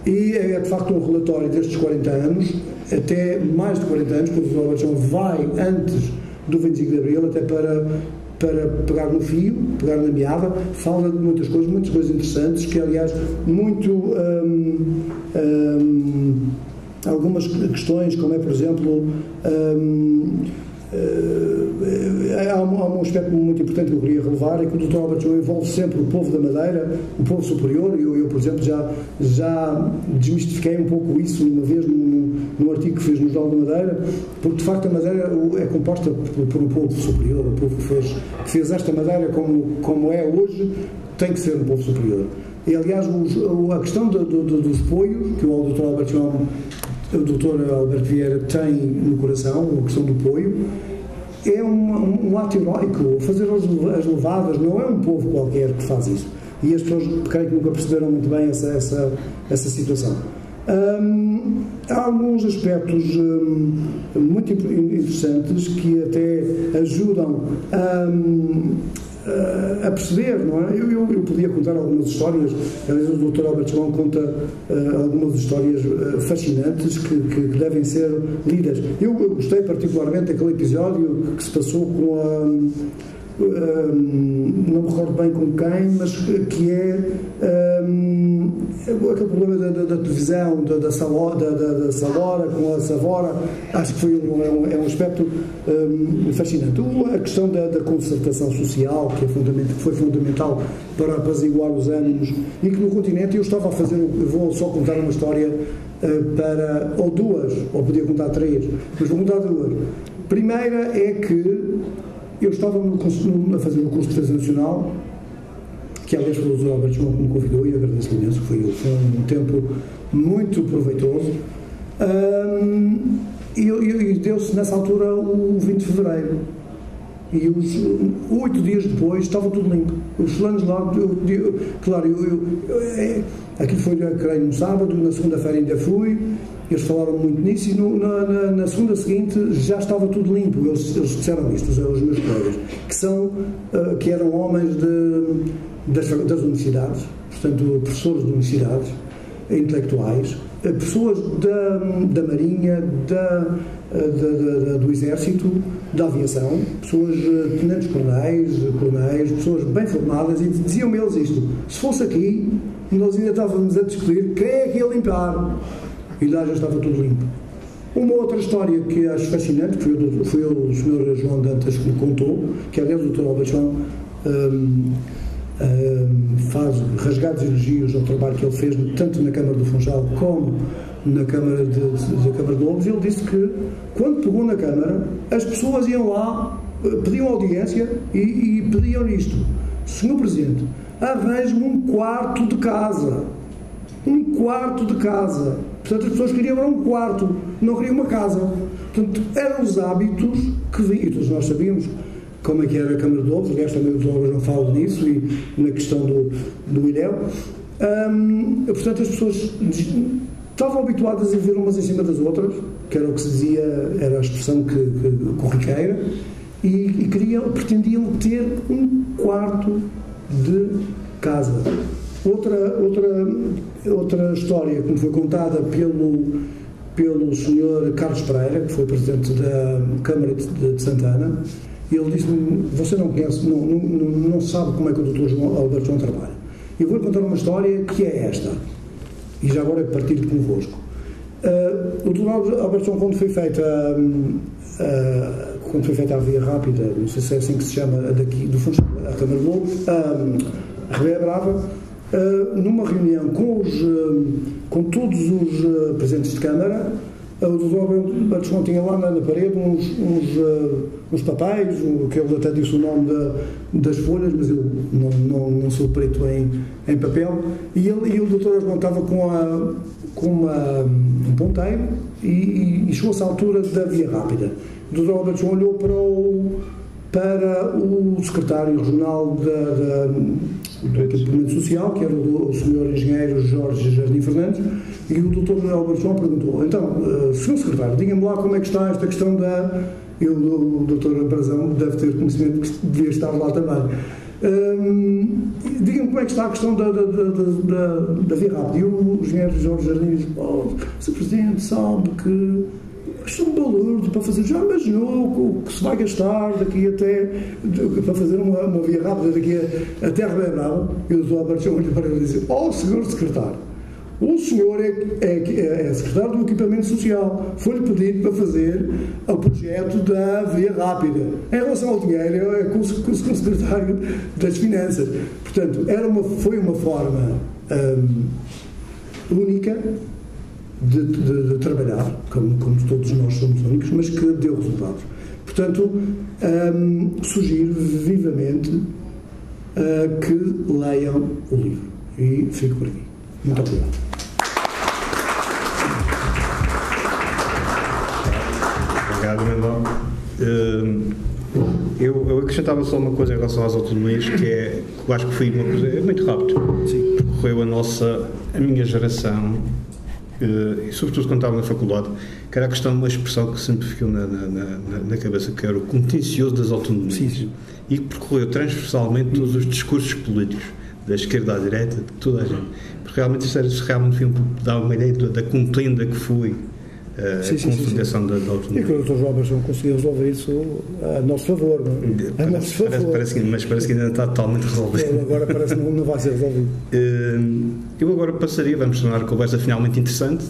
E é de facto um relatório destes 40 anos, até mais de 40 anos, quando o Alberto João vai antes do 25 de Abril, até para pegar no fio, pegar na meada, fala de muitas coisas interessantes, que aliás algumas questões, como é, por exemplo, há um aspecto muito importante que eu queria relevar, é que o Dr. Alberto João envolve sempre o povo da Madeira, o povo superior. Eu por exemplo, já desmistifiquei um pouco isso uma vez num artigo que fiz no Jornal da Madeira, porque de facto a Madeira é composta por um povo superior, o povo que fez esta Madeira como é hoje, tem que ser um povo superior. E aliás, a questão dos apoios, que o Dr. Alberto João, o Dr. Alberto Vieira tem no coração, a questão do apoio, é um ato heroico. Fazer as levadas, não é um povo qualquer que faz isso. E as pessoas, creio que nunca perceberam muito bem essa situação. Há alguns aspectos muito interessantes que até ajudam a perceber, não é? Eu podia contar algumas histórias. Aliás, o Dr. Alberto João conta algumas histórias fascinantes que devem ser lidas. Eu gostei particularmente daquele episódio que se passou com não me recordo bem com quem, mas que é aquele problema da televisão, da Salora com a Savora. Acho que é um aspecto fascinante. A questão da concertação social, que foi fundamental para apaziguar os ânimos, e que no continente eu vou só contar uma história ou duas, ou podia contar três, mas vou contar duas. Primeira é que eu estava a fazer o curso de Defesa Nacional, que aliás foi o Dr. Alberto João que me convidou, e agradeço imenso, foi um tempo muito proveitoso, e deu-se nessa altura o 20 de Fevereiro, e 8 dias depois estava tudo limpo. Os fulanos lá, aquilo foi, creio, no sábado, na segunda-feira ainda fui. Eles falaram muito nisso, e na segunda seguinte já estava tudo limpo. Eles disseram isto, os meus colegas, que eram homens das universidades, portanto, professores de universidades, intelectuais, pessoas da Marinha, do Exército, da Aviação, pessoas tenentes coronéis, pessoas bem formadas, e diziam-me eles isto: se fosse aqui, nós ainda estávamos a discutir quem é que ia limpar, e lá já estava tudo limpo. Uma outra história que acho fascinante, que foi o Sr. João Dantas que me contou, que aliás o Dr. Albação faz rasgados elogios ao trabalho que ele fez tanto na Câmara do Funchal como na Câmara de Lobos. Ele disse que quando pegou na Câmara, as pessoas iam lá, pediam audiência e pediam isto: Sr. Presidente, arranje-me um quarto de casa. Portanto, as pessoas queriam um quarto, não queriam uma casa. Portanto, eram os hábitos que vinham, e todos nós sabíamos como é que era a Câmara de Lobos. Aliás, também os Lobos não falam nisso, e na questão do Ilhéu. Portanto, as pessoas estavam habituadas a viver umas em cima das outras, que era o que se dizia, era a expressão corriqueira, e pretendiam ter um quarto de casa. Outra história que me foi contada pelo Sr. Carlos Pereira, que foi presidente da Câmara de Santana. Ele disse-me: você não conhece, não sabe como é que o Dr. João Alberto João trabalha. Eu vou-lhe contar uma história que é esta, e já agora partilho convosco. O Dr. Alberto João, quando foi feita a via rápida, não sei se é assim que se chama, daqui do Funchal, a Câmara de Lobos, a Ribeira Brava, numa reunião com todos os presidentes de Câmara, o Dr. Alberto João tinha lá na parede uns papéis, que ele até disse o nome das folhas, mas eu não sou perito em papel, e o Dr. João estava com um ponteiro e chegou-se à altura da via rápida. O Dr. Alberto João olhou para o secretário regional do Equipamento Social, que era o Sr. Engenheiro Jorge Jardim Fernandes, e o Dr. Alberto João perguntou: então, Sr. Secretário, diga-me lá como é que está esta questão o Dr. Brazão deve ter conhecimento que devia estar lá também. Diga-me como é que está a questão da via rápida. E o engenheiro Jorge Jardim disse: Sr. Presidente, sabe que isto é um balúrdio para fazer. Já imaginou o que se vai gastar daqui para fazer uma via rápida daqui até a Ribeira Brava? E o Dr. Alberto João olhou para ele e disse: Sr. Secretário, o senhor é secretário do Equipamento Social, foi-lhe pedido para fazer o projeto da via rápida. Em relação ao dinheiro, é com o secretário das Finanças. Portanto, foi uma forma única de trabalhar, como todos nós somos únicos, mas que deu resultados. Portanto, sugiro vivamente que leiam o livro. E fico por aqui. Muito obrigado. Obrigado, Manuel. Eu acrescentava só uma coisa em relação às autonomias, que eu acho que foi uma coisa muito rápido. Sim. Percorreu a minha geração, e sobretudo quando estava na faculdade, que era a questão de uma expressão que sempre ficou na cabeça, que era o contencioso das autonomias. Sim. E que percorreu transversalmente todos os discursos políticos, da esquerda à direita, de toda a gente. Porque realmente isto dá uma ideia da contenda que foi a consolidação da autonomia. E que o Dr. João Alberto conseguiu resolver isso a nosso favor. Parece que ainda está totalmente resolvido. Agora parece que não vai ser resolvido. Eu agora passaria, vamos tornar a conversa finalmente interessante.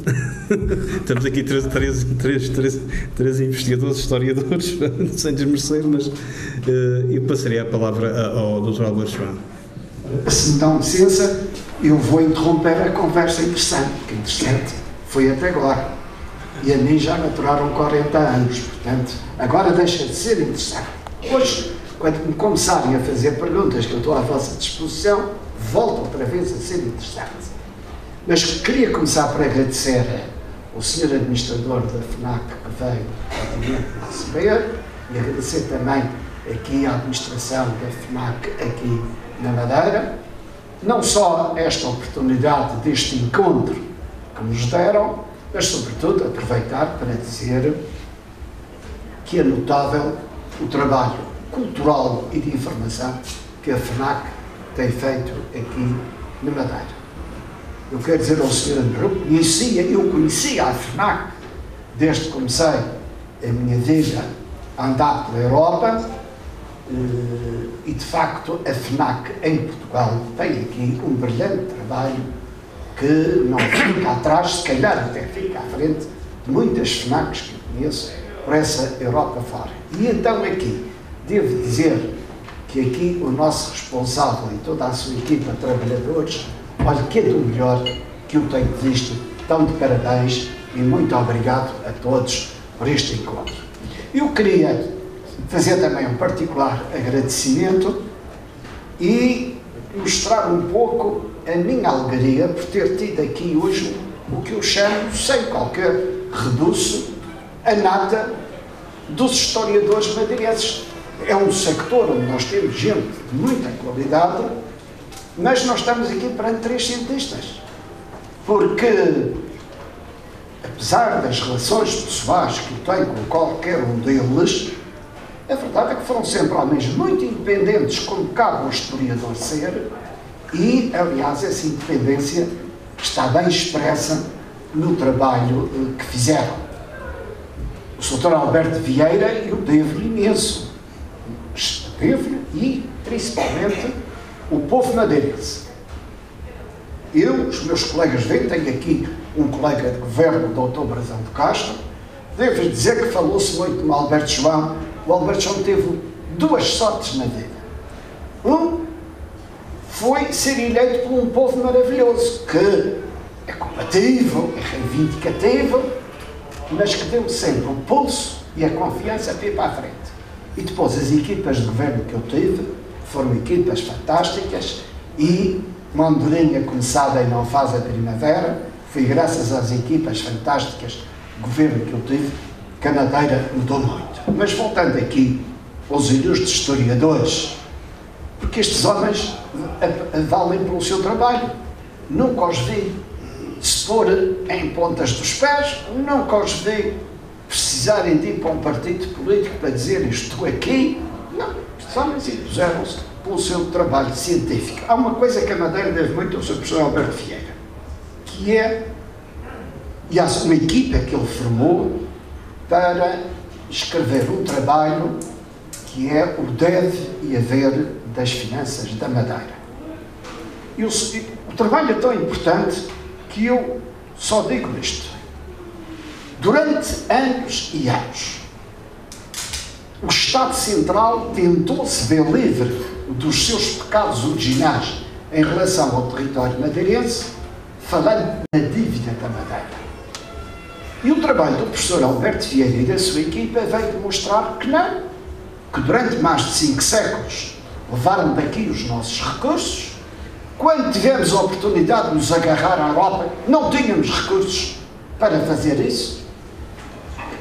Estamos aqui três investigadores, historiadores, sem desmerecer, mas eu passaria a palavra ao Dr. Alberto João. Se me dão licença, eu vou interromper a conversa interessante, porque interessante foi até agora. E a mim já maturaram 40 anos, portanto, agora deixa de ser interessante. Hoje, quando me começarem a fazer perguntas que eu estou à vossa disposição, volto outra vez a ser interessante. Mas queria começar por agradecer ao Sr. Administrador da FNAC que veio praticamente receber, e agradecer também aqui à Administração da FNAC aqui na Madeira, não só esta oportunidade deste encontro que nos deram, mas sobretudo aproveitar para dizer que é notável o trabalho cultural e de informação que a FNAC tem feito aqui na Madeira. Eu quero dizer ao Sr. André, eu conhecia a FNAC desde que comecei a minha vida a andar pela Europa, e de facto a FNAC em Portugal tem aqui um brilhante trabalho que não fica atrás, se calhar até fica à frente de muitas FNACs que eu conheço por essa Europa fora. E então aqui, devo dizer que aqui o nosso responsável e toda a sua equipa de trabalhadores, olha, que é do melhor que eu tenho visto, estão de parabéns e muito obrigado a todos por este encontro. Eu queria fazer também um particular agradecimento e mostrar um pouco a minha alegria por ter tido aqui hoje o que eu chamo, sem qualquer rebuço, a nata dos historiadores madeirenses. É um sector onde nós temos gente de muita qualidade, mas nós estamos aqui perante 3 cientistas. Porque, apesar das relações pessoais que eu tenho com qualquer um deles, a verdade é que foram sempre homens muito independentes, como cabe ao historiador ser, e, aliás, essa independência está bem expressa no trabalho que fizeram. O Sr. Alberto Vieira, eu devo-lhe imenso. Devo-lhe e, principalmente, o povo madeirense. Eu, os meus colegas veem, tenho aqui um colega de governo, o Dr. Brazão de Castro, devo dizer que falou-se muito no Alberto João. O Alberto João teve 2 sortes na vida. Um foi ser eleito por um povo maravilhoso, que é combativo, é reivindicativo, mas que deu sempre o pulso e a confiança para ir para a frente. E depois as equipas de governo que eu tive foram equipas fantásticas, e uma andorinha começada e não faz a primavera, foi graças às equipas fantásticas de governo que eu tive que a Madeira mudou muito. Mas voltando aqui aos ilustres historiadores, porque estes homens valem pelo seu trabalho, nunca os vi se pôr em pontas dos pés, nunca os vi precisarem de ir para um partido político para dizer estou aqui. Não, estes homens impuseram-se pelo seu trabalho científico. Há uma coisa que a Madeira deve muito ao Sr. Professor Alberto Vieira, que é, e há uma equipa que ele formou para escrever um trabalho que é o deve e haver das finanças da Madeira. E o trabalho é tão importante que eu só digo isto. Durante anos e anos, o Estado Central tentou-se ver livre dos seus pecados originais em relação ao território madeirense, falando na dívida da Madeira. E o trabalho do professor Alberto Vieira e da sua equipa veio demonstrar que não, que durante mais de 5 séculos levaram daqui os nossos recursos. Quando tivemos a oportunidade de nos agarrar à Europa, não tínhamos recursos para fazer isso.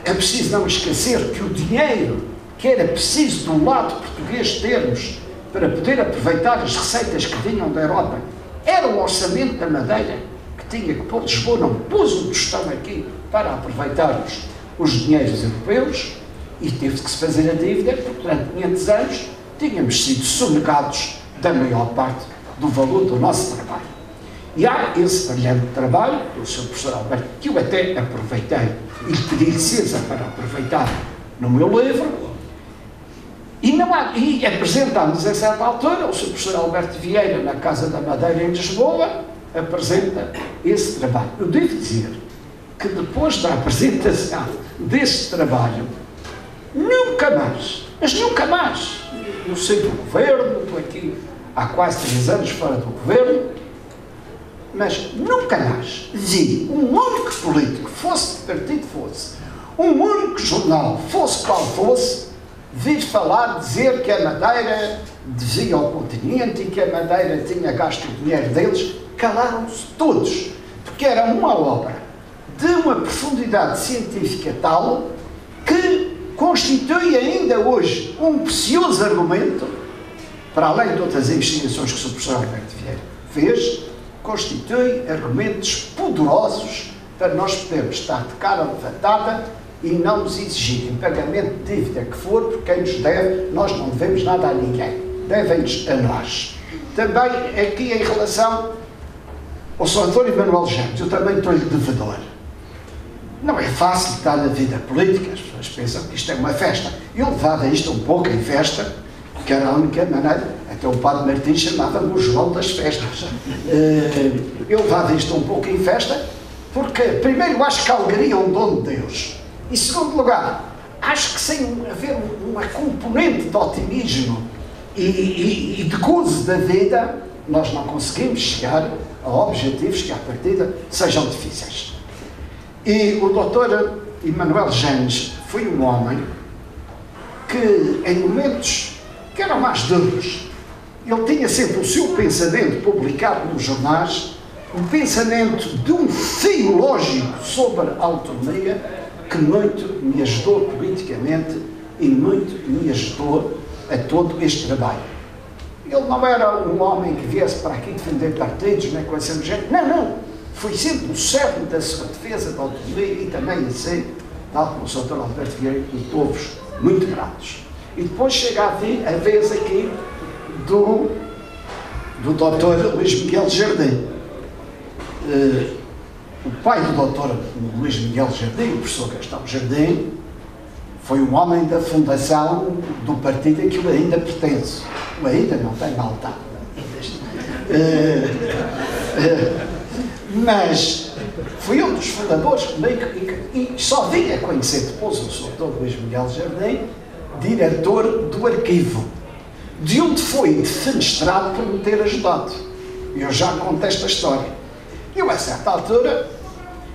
É preciso não esquecer que o dinheiro que era preciso do lado português termos para poder aproveitar as receitas que vinham da Europa era o orçamento da Madeira, que tinha que pôr Lisboa, não pôs o tostão aqui para aproveitarmos os dinheiros europeus, e teve que se fazer a dívida, porque durante 500 anos tínhamos sido sonegados da maior parte do valor do nosso trabalho. E há esse brilhante trabalho do Sr. Professor Alberto, que eu até aproveitei e lhe pedi licença para aproveitar no meu livro, e apresentámos a certa altura, o Sr. Professor Alberto Vieira, na Casa da Madeira em Lisboa, apresenta esse trabalho. Eu devo dizer que depois da apresentação desse trabalho, nunca mais, mas nunca mais, eu sei do governo, estou aqui há quase 3 anos fora do governo, mas nunca mais vi um único político, fosse de partido fosse, um único jornal, fosse qual fosse, vir falar, dizer que a Madeira devia ao continente e que a Madeira tinha gasto o dinheiro deles. Calaram-se todos, porque era uma obra de uma profundidade científica tal que constitui ainda hoje um precioso argumento, para além de outras investigações que o Sr. Professor Alberto Vieira fez, constitui argumentos poderosos para nós podermos estar de cara levantada e não nos exigirem pagamento de dívida que for, porque quem nos deve, nós não devemos nada a ninguém, devem-nos a nós. Também aqui em relação Ao Sr. Antônio Manuel James, eu também estou-lhe devedor. Não é fácil estar na vida política, as pessoas pensam que isto é uma festa. Eu levava isto um pouco em festa, que era a única maneira, até o Padre Martins chamava-me o João das festas. Eu levava isto um pouco em festa, porque, primeiro, acho que a alegria é um dom de Deus. E, segundo lugar, acho que sem haver uma componente de otimismo e de gozo da vida, nós não conseguimos chegar a objetivos que, à partida, sejam difíceis. E o Dr. Emanuel Janes foi um homem que, em momentos que eram mais duros, ele tinha sempre o seu pensamento publicado nos jornais, um pensamento de um teológico sobre a autonomia que muito me ajudou politicamente e muito me ajudou a todo este trabalho. Ele não era um homem que viesse para aqui defender partidos, nem coisa do género. Não, não. Foi sempre o cerne da sua defesa da autonomia e também assim, tal como o Sr. Alberto Vieira, e povos muito gratos. E depois chega a vez aqui do Dr. Luís Miguel Jardim. O pai do Dr. Luís Miguel Jardim, o professor Gastão Jardim, foi um homem da fundação do partido a que ele ainda pertence. O ainda não tem maldade. Mas foi um dos fundadores e só vim a conhecer depois o Dr. Luís Miguel Jardim, diretor do arquivo, de onde foi defenestrado por me ter ajudado. Eu já contei esta história. Eu, a certa altura,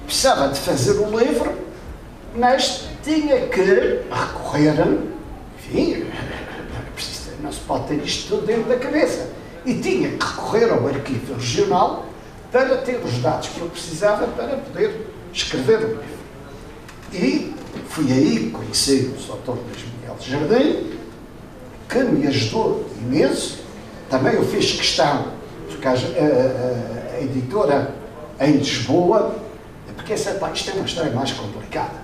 precisava de fazer um livro, mas tinha que recorrer, enfim, não se pode ter isto tudo dentro da cabeça, e tinha que recorrer ao arquivo regional para ter os dados que eu precisava para poder escrever o livro. E fui aí que conheci o Dr. Luís Miguel Jardim, que me ajudou imenso. Também eu fiz questão, porque a editora em Lisboa, porque isto é uma história mais complicada.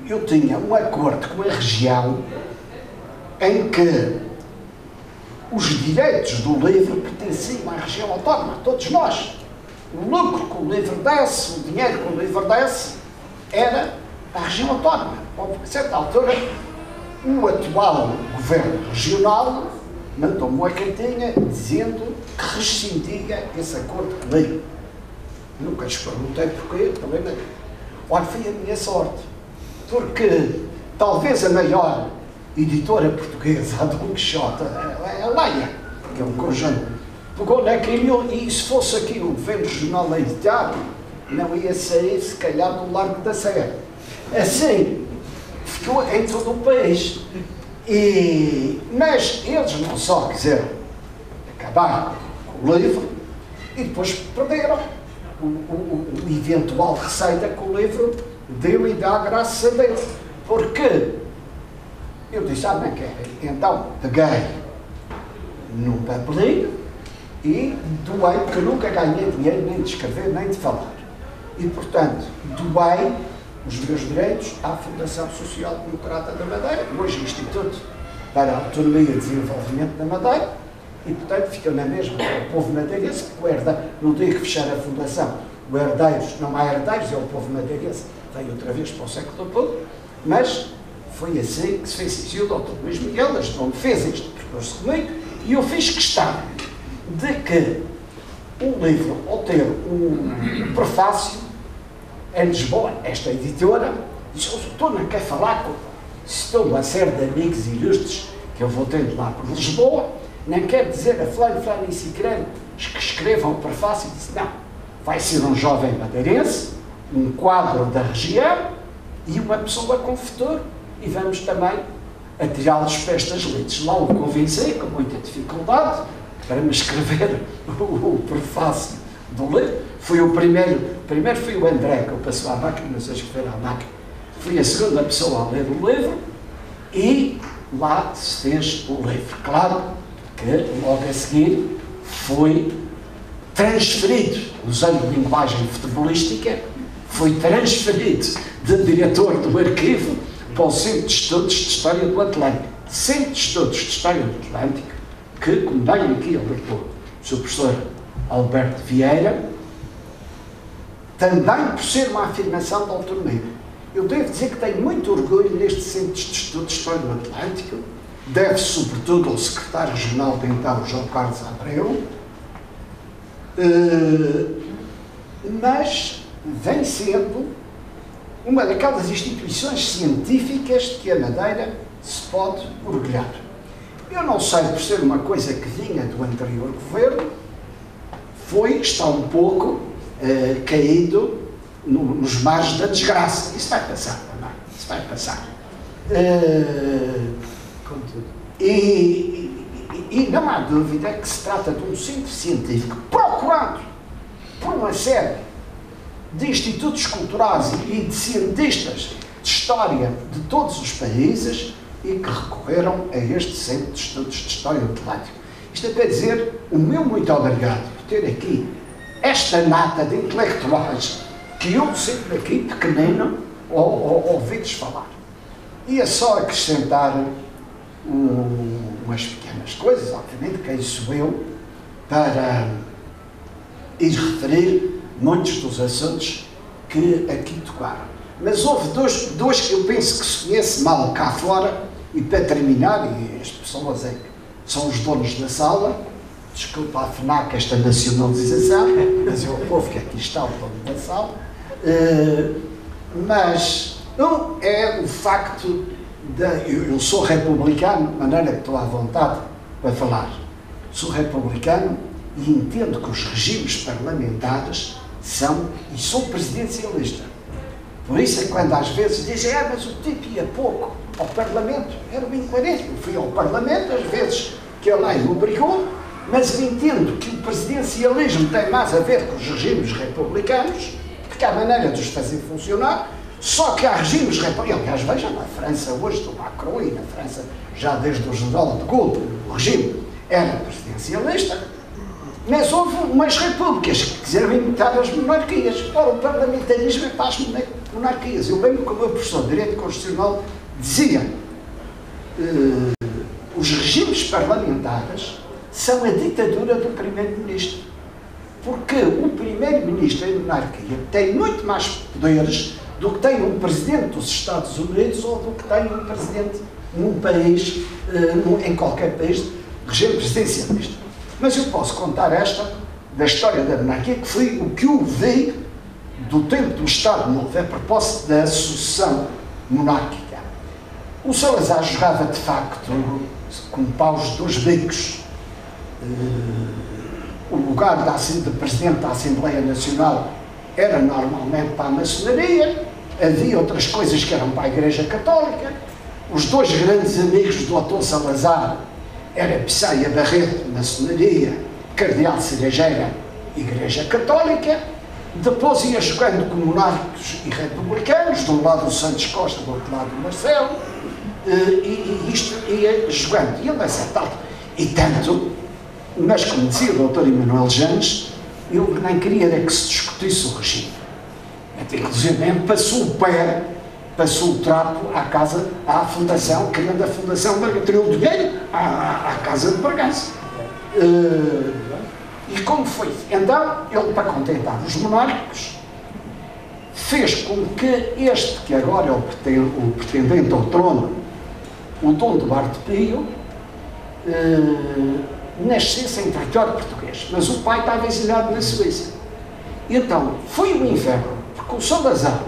Eu tinha um acordo com a região em que os direitos do livro pertenciam à região autónoma, todos nós. O lucro que o livro desse, o dinheiro que o livro desse, era a região autónoma. A certa altura, o atual governo regional mandou-me uma cartinha dizendo que rescindia esse acordo comigo. Nunca lhes perguntei porquê, também. Olha, foi a minha sorte, porque talvez a maior editora portuguesa, a Dom Quixote, a Leia, que é um conjunto, pegou naquilo e se fosse aqui o governo regional a editar, não ia sair, se calhar, do Largo da Serra. Assim, ficou em todo o país. Mas eles não só quiseram acabar com o livro e depois perderam o eventual receita que o livro deu e dá graças a Deus. Porque eu disse, não quero. Então, peguei num papelinho e doei, porque eu nunca ganhei dinheiro nem de escrever, nem de falar. E, portanto, doei os meus direitos à Fundação Social Democrata da Madeira, hoje Instituto para a Autonomia e Desenvolvimento da Madeira, e, portanto, ficou na mesma o povo madeirense, porque o herdeiro, no dia que fechar a Fundação, o herdeiros, não há herdeiros, é o povo madeirense, veio outra vez para o século todo, mas foi assim que se fez isso. E o Dr. Luís Miguel ajudou-me, fez este percurso comigo, e eu fiz questão de que o livro, ao ter um prefácio, em Lisboa, esta editora, disse, o doutor não quer falar com... Estou uma série de amigos ilustres que eu vou tendo lá por Lisboa, não quer dizer a fulano e cicrano que escrevam o prefácio, e disse, não, vai ser um jovem madeirense, um quadro da região e uma pessoa com futuro, e vamos também atirá-los para estas lides. Lá o convenci, com muita dificuldade, para me escrever o prefácio do livro. Foi o primeiro foi o André, que eu passou à máquina, não sei escrever à máquina. Fui a segunda pessoa a ler o livro e lá se fez o livro. Claro que logo a seguir foi transferido, usando linguagem futebolística, foi transferido de diretor do arquivo para o Centro de Estudos de História do Atlântico. Centro de Estudos de História do Atlântico, que, como bem aqui alertou o Sr. Professor Alberto Vieira, também por ser uma afirmação da autonomia. Eu devo dizer que tenho muito orgulho neste Centro de Estudos de História do Atlântico, deve sobretudo ao secretário-geral de então, João Carlos Abreu, mas vem sendo uma daquelas instituições científicas de que a Madeira se pode orgulhar. Eu não sei, por ser uma coisa que vinha do anterior governo, está um pouco caído nos mares da desgraça. Isso vai passar também. Isso vai passar. E não há dúvida que se trata de um centro científico procurado por uma série de institutos culturais e de cientistas de história de todos os países e que recorreram a este Centro de Estudos de História do Atlântico. Isto é para dizer o meu muito obrigado por ter aqui esta nata de intelectuais que eu sempre aqui, pequenino, ouvi-lhes falar. Ia só acrescentar umas pequenas coisas, obviamente, que isso eu, para ir referir muitos dos assuntos que aqui tocaram. Mas houve dois que eu penso que se conhece mal cá fora, e para terminar, e as pessoas são os donos da sala, desculpa a FNAC esta nacionalização, mas é o povo que aqui está, o dono da sala, mas um é o facto de eu sou republicano, de maneira que estou à vontade para falar, sou republicano e entendo que os regimes parlamentares são, e sou presidencialista. Por isso é quando às vezes dizem, mas o tipo ia pouco ao Parlamento, era bem incoerente. Eu fui ao Parlamento, às vezes que a lei me obrigou, mas eu entendo que o presidencialismo tem mais a ver com os regimes republicanos, porque há maneira de os fazer funcionar, só que há regimes republicanos. Aliás, vejam, na França hoje, do Macron, e na França já desde o general de Gaulle, o regime era presidencialista, mas houve umas repúblicas que quiseram imitar as monarquias. Ora, o parlamentarismo é para as monarquias. Eu lembro que o meu professor de Direito Constitucional dizia os regimes parlamentares são a ditadura do primeiro-ministro. Porque o primeiro-ministro em monarquia tem muito mais poderes do que tem um presidente dos Estados Unidos ou do que tem um presidente num país, em qualquer país, de regime presidencialista. Mas eu posso contar esta da história da monarquia, que foi o que eu vi do tempo do Estado Novo, a propósito da sucessão monárquica. O Salazar jogava, de facto, com paus dos bicos. O lugar de Presidente da Assembleia Nacional era normalmente para a maçonaria, havia outras coisas que eram para a Igreja Católica. Os dois grandes amigos do Dr. Salazar era Pissarra Barreto, maçonaria, Cardeal Cerejeira, Igreja Católica. Depois ia jogando com monárquicos e republicanos, de um lado o Santos Costa, do outro lado o Marcelo, e isto ia jogando. E ele a certa altura, e tanto, mas como dizia o Dr. Emanuel Janes, eu nem queria era que se discutisse o regime. Inclusive mesmo passou o trapo à Fundação, criando a Fundação tirou o dinheiro à Casa de Bragança. E como foi? Então, ele, para contentar os monárquicos, fez com que este, que agora é o pretendente ao trono, o Dom Duarte Pio, nascesse em território português. Mas o pai estava exilado na Suíça. Então, foi um inferno, porque o Salazar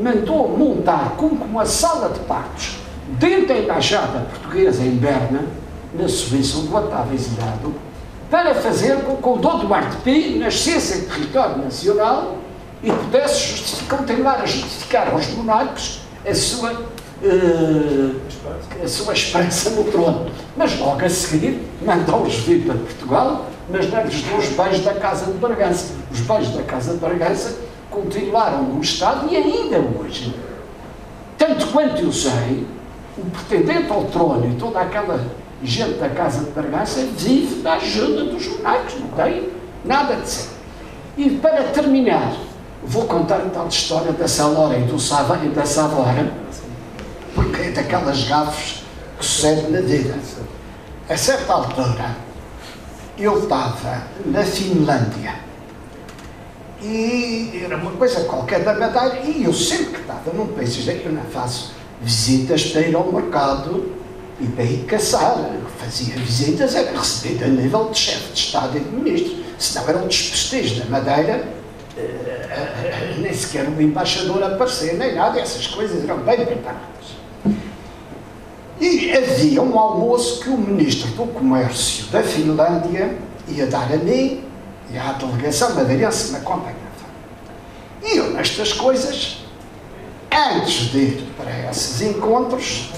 mandou montar como uma sala de partos dentro da embaixada portuguesa em Berna, na Suíça, onde o estava exilado, para fazer com que o Dom Duarte Pio nascesse em território nacional e pudesse continuar a justificar aos monarcas a sua esperança no trono. Mas logo a seguir mandou-os vir para Portugal, mas não lhes deu os bens da Casa de Bragança. Os bens da Casa de Bragança continuaram no Estado e ainda hoje, tanto quanto eu sei, o pretendente ao trono e toda aquela gente da Casa de Bragança vive da ajuda dos monarcas, não tem nada de ser. E para terminar, vou contar então a história da Salora e da Savora, porque é daquelas gafes que sucedem na vida. A certa altura, eu estava na Finlândia e era uma coisa qualquer da Madeira, e eu sempre que estava num país, eu não faço visitas para ir ao mercado e para ir caçar. Eu fazia visitas, era recebido a nível de chefe de Estado e de ministro, senão era um desprestígio da Madeira, nem sequer o embaixador aparecer, nem nada, essas coisas eram bem preparadas. E havia um almoço que o ministro do Comércio da Finlândia ia dar a mim e à delegação madeirense que me acompanhava. E eu, nestas coisas, antes de ir para esses encontros,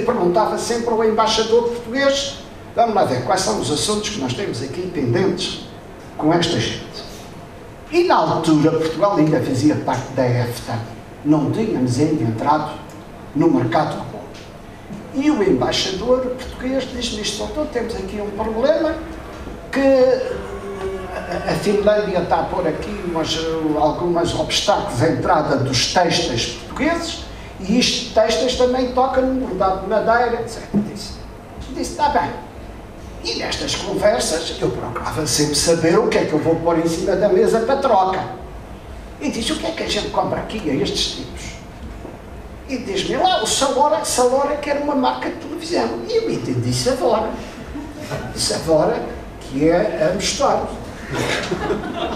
perguntava sempre ao embaixador português: vamos lá ver quais são os assuntos que nós temos aqui pendentes com esta gente. E na altura Portugal ainda fazia parte da EFTA, não tínhamos ainda entrado no mercado comum. E o embaixador português diz-me isto: doutor, temos aqui um problema, que a Finlândia está a pôr aqui alguns obstáculos à entrada dos têxteis portugueses, e isto de têxteis também toca no bordado de madeira, etc. Disse, está bem. E nestas conversas eu procurava sempre saber o que é que eu vou pôr em cima da mesa para troca. E diz: o que é que a gente compra aqui a estes tipos? E diz-me lá: o Salora quer uma marca de televisão. E eu entendi Savora. Savora, que é a Mostarda.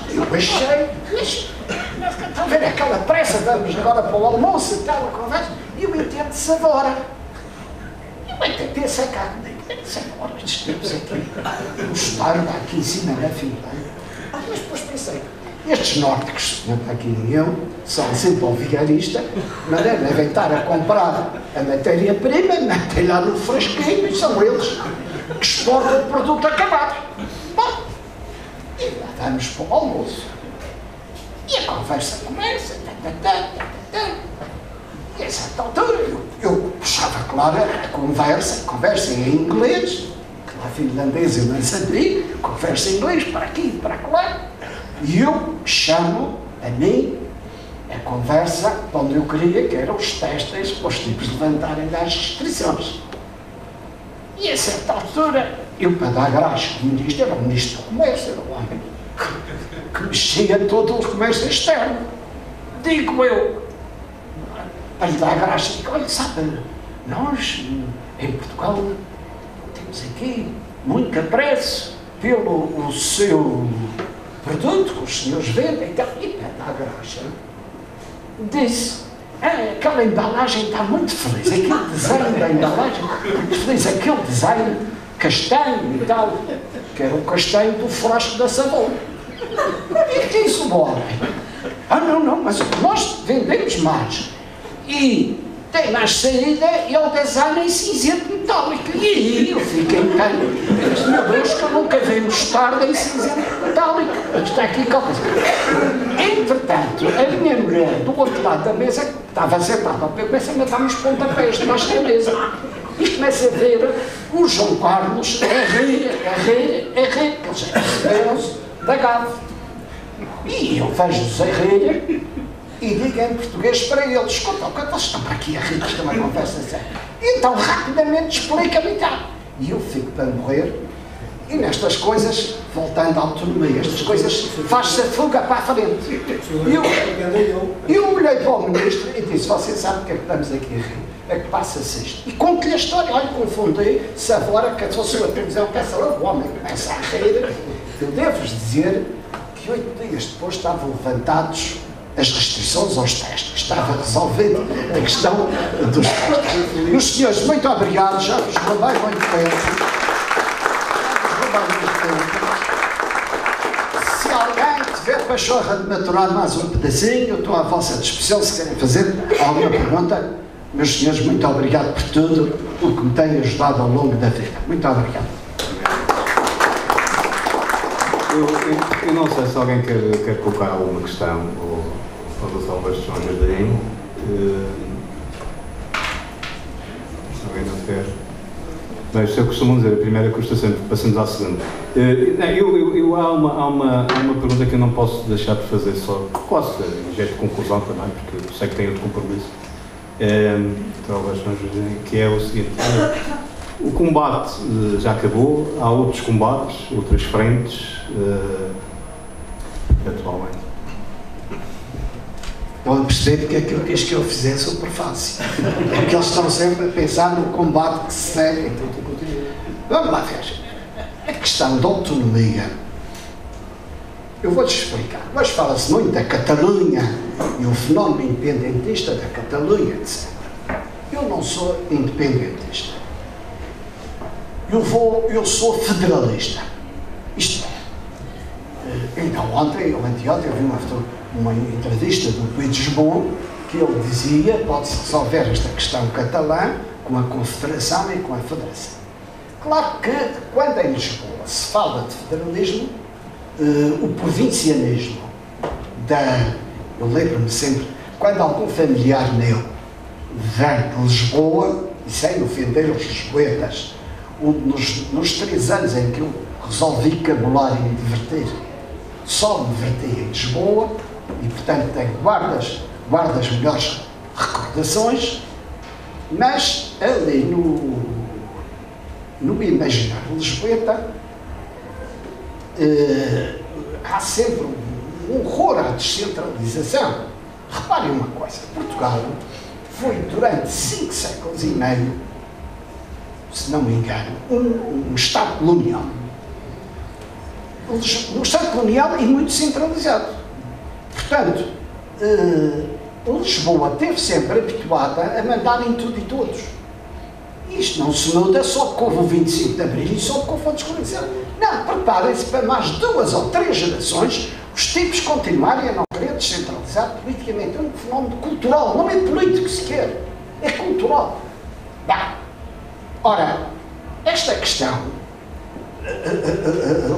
Eu achei, estão a ver aquela pressa, vamos agora para o almoço e tal, a conversa, e eu entendo Savora. Eu até pensei cá, Savora, estes tempos aqui, Mostarda aqui em cima da Finlândia. Mas depois pensei, estes nórdicos, não está aqui nenhum, são sempre ao vigarista, mas devem estar a comprar a matéria-prima, metem lá no frasquinho, e são eles que exportam o produto acabado. Bom, e lá vamos para o almoço. E a conversa começa. E a certa altura eu puxava, claro, a conversa em inglês, que lá finlandês eu não sabia, conversa em inglês para aqui e para lá. E eu chamo a mim a conversa para onde eu queria, que eram os têxteis, para os tipos levantarem das restrições. E a certa altura, eu, para dar graça ao ministro, era o ministro do Comércio, era o homem que mexia todo o comércio externo. Digo eu, para lhe dar graça, digo: olha, sabe, nós em Portugal temos aqui muito apreço pelo seu produto que os senhores vendem, então, e para dar graça, disse: aquela embalagem está muito feliz, aquele desenho da embalagem, muito feliz, aquele desenho castanho e tal, que era o castanho do frasco da Savona. E que isso, homem? Não, mas nós vendemos mais. E tem mais saída e o design em cinzento metálico. E aí eu fiquei encantado. Meu Deus, que eu nunca vi mostarda em cinzento metálico. Está aqui qualquer coisa. Entretanto, a minha mulher, do outro lado da mesa, estava sentada, eu comecei a dar uns pontapés debaixo da mesa. E começa a ver o João Carlos a rir, que eles receberam-se da GAV. E eu vejo-os a rir e digo em português para eles: escuta, eles estão para aqui a rir, isto é uma conversa séria. Então rapidamente explica-me e tal. E eu fico para morrer. E nestas coisas, voltando à autonomia, estas coisas faz-se a fuga para a frente. Eu olhei para o ministro e disse: você sabe o que é que estamos aqui a rir? É que passa-se isto. E conto-lhe a história. Olha, confundi Savora, que fosse a televisão, pensa logo, o homem começa a rir. Eu devo-vos dizer que 8 dias depois estavam levantados as restrições aos testes. Estava resolvida a questão dos testes. Meus senhores, muito obrigado. Já vos roubei muito tempo. Se alguém tiver pachorra de maturar mais um pedacinho, eu estou à vossa disposição se querem fazer alguma pergunta. Meus senhores, muito obrigado por tudo o que me tem ajudado ao longo da vida. Muito obrigado. Eu não sei se alguém quer colocar alguma questão ou relação ao João Jardim. Se alguém não quer. Bem, se eu costumo dizer, a primeira custa sempre, passamos à segunda. Há uma pergunta que eu não posso deixar de fazer só, posso, em jeito de conclusão também, porque eu sei que tem outro compromisso, que é o seguinte: o combate já acabou, há outros combates, outras frentes, atualmente. Estão a perceber que aquilo que quis que eu fizesse o prefácio. Porque eles estão sempre a pensar no combate que se segue. Vamos lá ver. A questão da autonomia, eu vou-te explicar. Mas fala-se muito da Catalunha e o fenómeno independentista da Catalunha, etc. Eu não sou independentista. Eu sou federalista. Isto é. Ainda ontem, ou anteontem, eu vi uma entrevista do Puigdemont que ele dizia que pode-se resolver esta questão catalã com a Confederação e com a Federação. Claro que, quando em Lisboa se fala de federalismo, o provincianismo eu lembro-me sempre, quando algum familiar meu vem de Lisboa, e sem ofender os lisboetas, nos 3 anos em que eu resolvi cabular e me divertir, só me diverti em Lisboa, e portanto tenho guardas melhores recordações, mas ali no imaginário lisboeta há sempre um horror à descentralização. Reparem uma coisa, Portugal foi durante 5 séculos e meio, se não me engano, um Estado colonial. Um Estado colonial e muito centralizado. Portanto, Lisboa esteve sempre habituada a mandar em tudo e todos. Isto não se muda só porque houve o 25 de Abril e só porque houve a descolonização. Não, preparem-se para mais 2 ou 3 gerações os tipos continuarem a não querer descentralizar politicamente. É um fenómeno cultural, não é político sequer, é cultural. Bem, ora, esta questão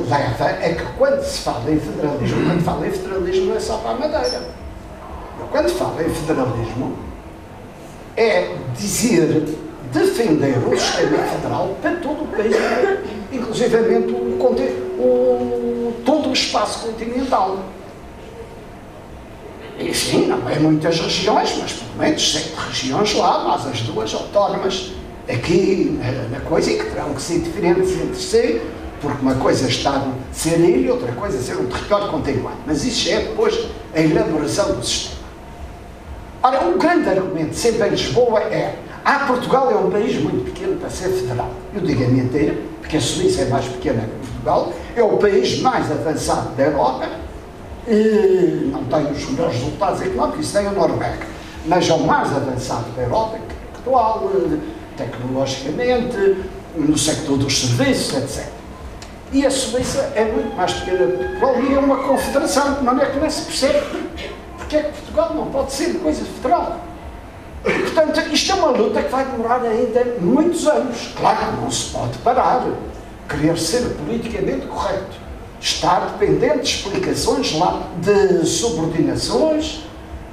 leva a que quando se fala em federalismo, não é só para a Madeira. Quando falo em federalismo, é defender o sistema federal para todo o país, inclusivamente todo o espaço continental. Enfim, não é muitas regiões, mas pelo menos 7 regiões lá, mas as 2 autónomas aqui na coisa, e que terão que ser diferentes entre si, porque uma coisa está a ser ilha, outra coisa a ser um território continuado. Mas isso é depois a elaboração do sistema. Ora, um grande argumento sempre em Lisboa é: Portugal é um país muito pequeno para ser federal. Eu digo a mentira, porque a Suíça é mais pequena que Portugal, é o país mais avançado da Europa, não tem os melhores resultados económicos, isso tem a Noruega, mas é o mais avançado da Europa, intelectual, tecnologicamente, no sector dos serviços, etc. E a Suíça é muito mais pequena que Portugal e é uma confederação, de maneira que não se percebe porque é que Portugal não pode ser coisa federal. E, portanto, isto é uma luta que vai demorar ainda muitos anos. Claro que não se pode parar. Querer ser politicamente correto, estar dependente de explicações lá, de subordinações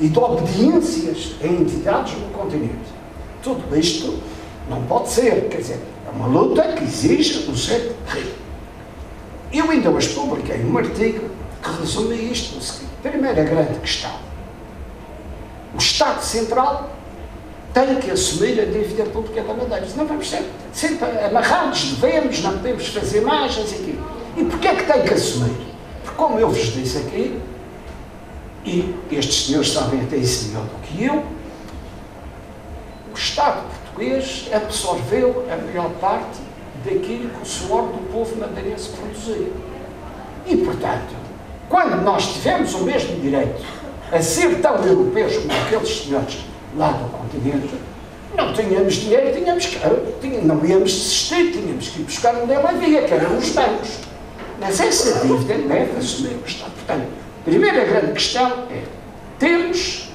e de obediências a entidades no continente. Tudo isto não pode ser. Quer dizer, é uma luta que exige um certo ritmo. Eu ainda hoje publiquei um artigo que resume isto no seguinte: primeira grande questão. O Estado Central tem que assumir a dívida pública da Madeira. Não vamos ser sempre amarrados, devemos, não podemos fazer mais, não sei o quê. E porquê é que tem que assumir? Porque, como eu vos disse aqui, e estes senhores sabem até isso melhor do que eu, o Estado português absorveu a maior parte daquilo que o suor do povo madeirense produzia. E, portanto, quando nós tivemos o mesmo direito a ser tão europeus como aqueles senhores lá do continente, não tínhamos dinheiro, não íamos desistir, tínhamos que ir buscar onde ela havia, que eram os bancos. Mas essa dívida deve assumir o Estado. Portanto, a primeira grande questão é: temos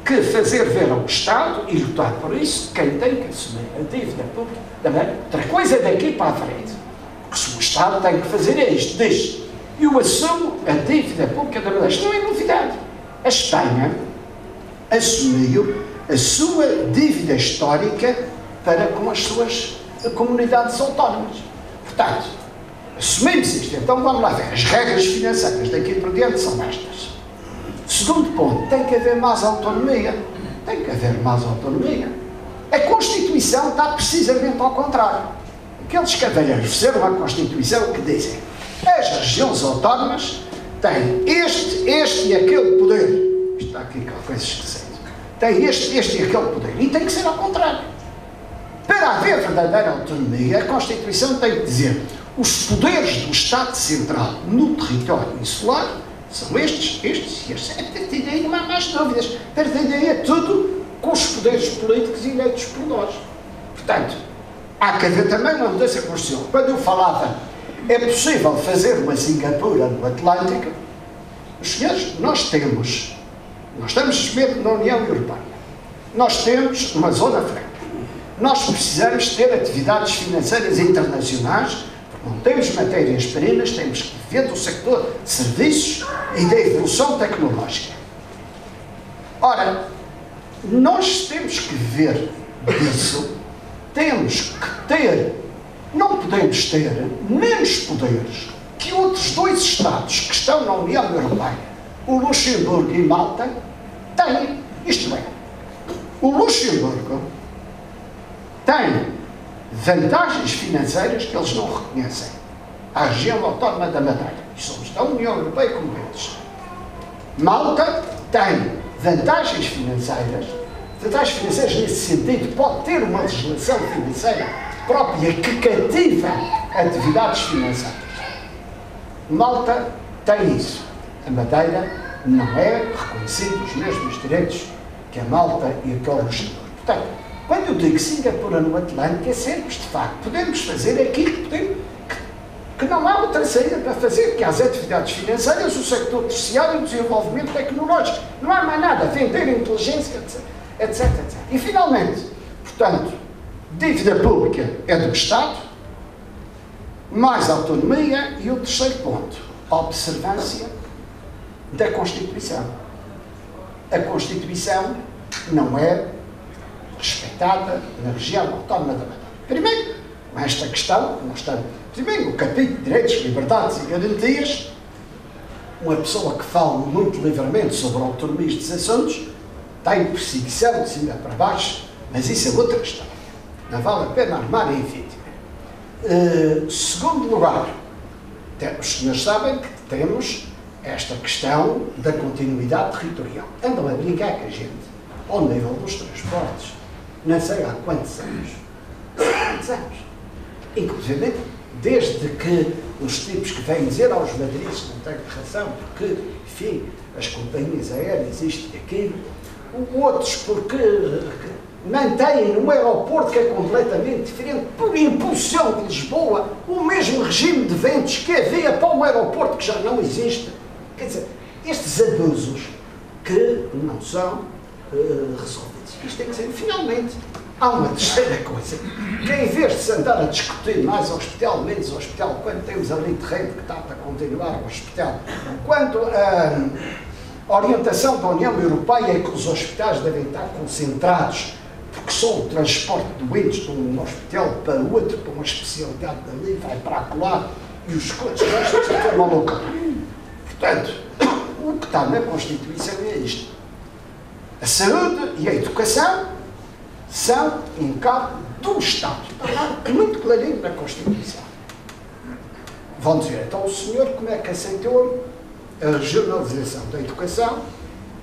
que fazer ver ao Estado e lutar por isso quem tem que assumir a dívida pública. Outra coisa é daqui para a frente. Porque se o Estado tem que fazer é isto, diz: eu assumo a dívida pública da Madeira. Isto não é novidade. A Espanha assumiu a sua dívida histórica para com as suas comunidades autónomas. Portanto, assumimos isto. Então vamos lá ver. As regras financeiras daqui por diante são estas. Segundo ponto, tem que haver mais autonomia. Tem que haver mais autonomia. A Constituição está precisamente ao contrário. Aqueles cavalheiros fizeram a Constituição que dizem: as regiões autónomas têm este e aquele poder. Isto está aqui aquela coisa esquisita. Tem este e aquele poder. E tem que ser ao contrário. Para haver verdadeira autonomia, a Constituição tem que dizer os poderes do Estado Central no território insular são estes e estes. A partir daí não há mais dúvidas. A partir daí é tudo com os poderes políticos eleitos por nós. Portanto, há que haver também uma mudança constitucional. Quando eu falava, é possível fazer uma Singapura no Atlântico, os senhores, nós estamos mesmo na União Europeia, nós temos uma zona franca, nós precisamos ter atividades financeiras internacionais, porque não temos matérias-primas, temos que ver do sector de serviços e da evolução tecnológica. Ora, nós temos que ver disso, temos que ter, não podemos ter menos poderes que outros dois Estados que estão na União Europeia, o Luxemburgo e Malta, têm. Isto é, o Luxemburgo tem vantagens financeiras que eles não reconhecem à região autónoma da Madeira, e somos da União Europeia como eles. Malta tem vantagens financeiras nesse sentido, pode ter uma legislação financeira própria que cativa atividades financeiras. Malta tem isso. A Madeira não é reconhecido os mesmos direitos que a Malta e aquele Luxemburgo. Portanto, quando eu digo Singapura no Atlântico, é sermos de facto, podemos fazer aquilo que não há outra saída para fazer, que as atividades financeiras, o sector terciário e o desenvolvimento tecnológico. Não há mais nada, vender inteligência, etc. E finalmente, portanto, dívida pública é do Estado, mais autonomia, e o terceiro ponto, a observância da Constituição. A Constituição não é respeitada na região autónoma da Madeira. Primeiro, com esta questão, primeiro, o capítulo de Direitos, Liberdades e Garantias, uma pessoa que fala muito livremente sobre autonomias dos assuntos, tem perseguição de cima para baixo, mas isso é outra questão. Não vale a pena armar em vítima. Segundo lugar, os senhores sabem que temos esta questão da continuidade territorial. Andam a brincar com a gente ao nível dos transportes, não sei há quantos anos. Inclusive, desde que os tipos que vêm dizer aos madrilenhos não têm razão, porque, enfim, as companhias aéreas, isto e aquilo, outros porque mantêm um aeroporto que é completamente diferente, por impulsão de Lisboa, o mesmo regime de ventos que havia para um aeroporto que já não existe. Quer dizer, estes abusos que não são resolvidos. Isto tem que ser, finalmente, há uma terceira coisa, que em vez de se andar a discutir mais hospital, menos hospital, quando temos ali terreno que está para continuar o hospital, quando a orientação da União Europeia é que os hospitais devem estar concentrados, porque só o transporte de doentes de um hospital para outro, para uma especialidade dali, vai para acolá, e os coisas, isto é uma loucura. Portanto, o que está na Constituição é isto. A saúde e a educação são encargo do Estado. Está muito clarinho na Constituição. Vão dizer, então o senhor como é que aceitou a regionalização da educação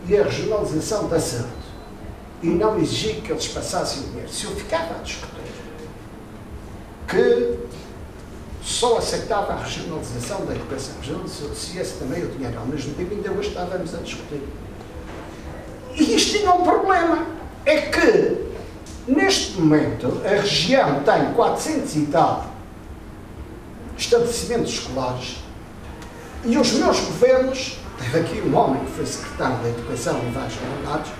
e a regionalização da saúde? E não exigir que eles passassem o dinheiro. Se eu ficava a discutir que só aceitava a regionalização da educação, se esse também o dinheiro ao mesmo tempo, ainda hoje estávamos a discutir. E isto tinha um problema, é que neste momento a região tem 400 e tal estabelecimentos escolares e os meus governos, teve aqui um homem que foi secretário da Educação em vários mandatos,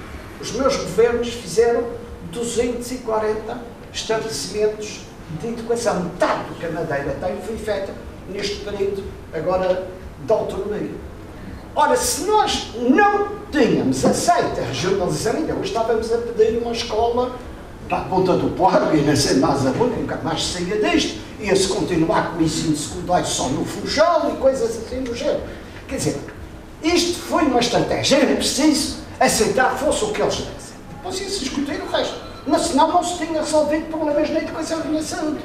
os meus governos fizeram 240 estabelecimentos de educação. Metade do que a Madeira tem foi feita neste período agora de autonomia. Ora, se nós não tínhamos aceito a regionalização, ainda hoje estávamos a pedir uma escola para a ponta do Porto, e não sei mais a boca, nunca mais saía disto, ia-se continuar com o ensino secundário só no Funchal e coisas assim do género. Quer dizer, isto foi uma estratégia, era preciso aceitar, fosse o que eles dissessem. Depois ia-se discutir o resto. Mas senão não se tinha resolvido problemas na educação e na saúde.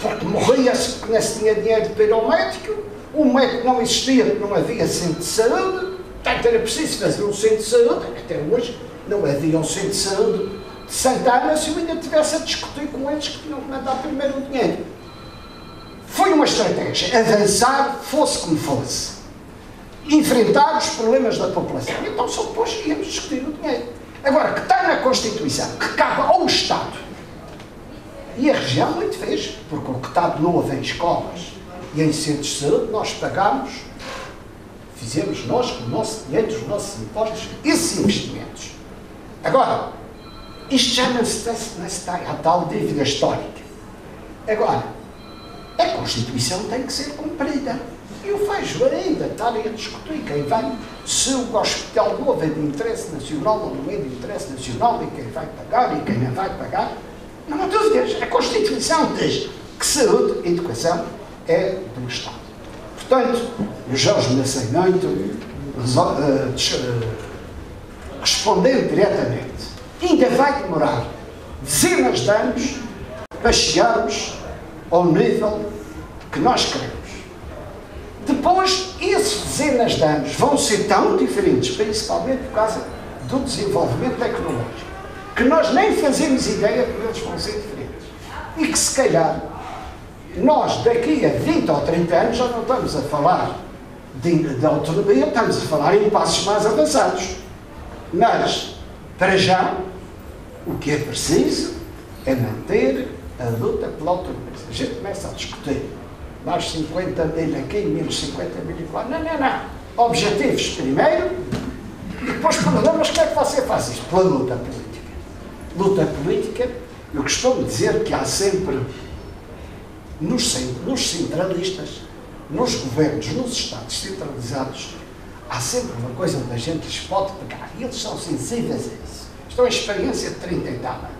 Porque morria-se porque não se tinha dinheiro para ir ao médico, o médico não existia porque não havia centro de saúde, Portanto, era preciso fazer um centro de saúde, até hoje não havia um centro de saúde de Santana se eu ainda estivesse a discutir com eles que tinham que mandar primeiro o dinheiro. Foi uma estratégia, avançar, fosse como fosse. Enfrentar os problemas da população. Então só depois íamos discutir o dinheiro. Agora, que está na Constituição, que cabe ao Estado, e a região muito fez, porque o que está de novo em escolas e em centros de saúde, nós pagámos, fizemos nós, com o nosso dinheiro, os nossos impostos, esses investimentos. Agora, isto já não se está a tal dívida histórica. Agora, a Constituição tem que ser cumprida. E o vejo ainda estarem a discutir quem vai, se o hospital novo é de interesse nacional ou não é de interesse nacional, e quem vai pagar e quem não vai pagar. Não há dúvidas. A Constituição diz que saúde e educação é do Estado. Portanto, o Jorge Nascimento respondendo diretamente, ainda vai demorar dezenas de anos para chegarmos ao nível que nós queremos. Depois, esses dezenas de anos vão ser tão diferentes, principalmente por causa do desenvolvimento tecnológico, que nós nem fazemos ideia que eles vão ser diferentes. E que, se calhar, nós, daqui a 20 ou 30 anos, já não estamos a falar de autonomia, estamos a falar em passos mais avançados. Mas, para já, o que é preciso é manter a luta pela autonomia. A gente começa a discutir mais 50 mil aqui, menos 50 mil lá. Não. Objetivos primeiro e depois problemas. Como é que você faz isto? Pela luta política. Luta política, eu costumo dizer que há sempre, nos centralistas, nos governos, nos Estados centralizados, há sempre uma coisa onde a gente lhes pode pegar. E eles são sensíveis a isso. Isto é uma experiência de 30 e tal anos.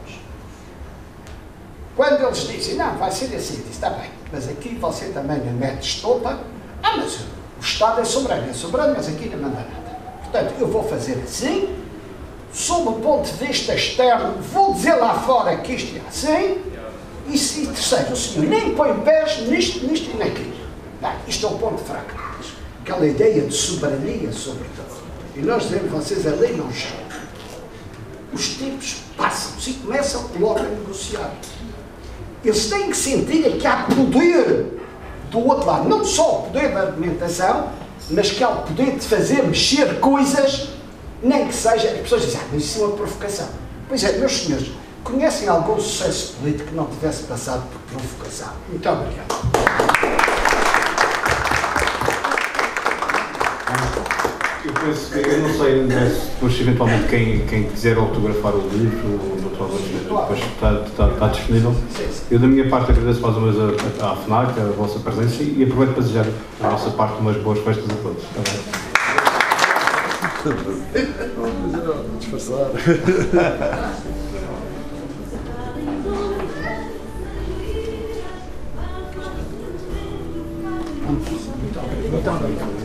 Quando eles dizem, não, vai ser assim, diz, está bem, mas aqui você também me mete estopa. Mas o Estado é soberano, mas aqui não manda nada. Portanto, eu vou fazer assim, sob o ponto de vista externo, vou dizer lá fora que isto é assim, e terceiro, o senhor nem põe pés nisto e naquilo. Não, isto é o ponto fraco deles. Aquela ideia de soberania sobre tudo. E nós dizemos, vocês a lei não chegam. Os tipos passam-se e começam logo a negociar. Eles têm que sentir que há poder do outro lado, não só o poder da argumentação, mas que há o poder de fazer mexer coisas, nem que seja, as pessoas dizem, mas isso é uma provocação. Pois é, meus senhores, conhecem algum sucesso político que não tivesse passado por provocação? Muito obrigado. Eu penso que, eu não sei, depois eventualmente quem quiser autografar o livro, o Dr. depois está disponível. Eu da minha parte agradeço mais uma vez à FNAC, a vossa presença, e aproveito para desejar da nossa parte umas boas festas a todos. Vamos disfarçar. Muito obrigado.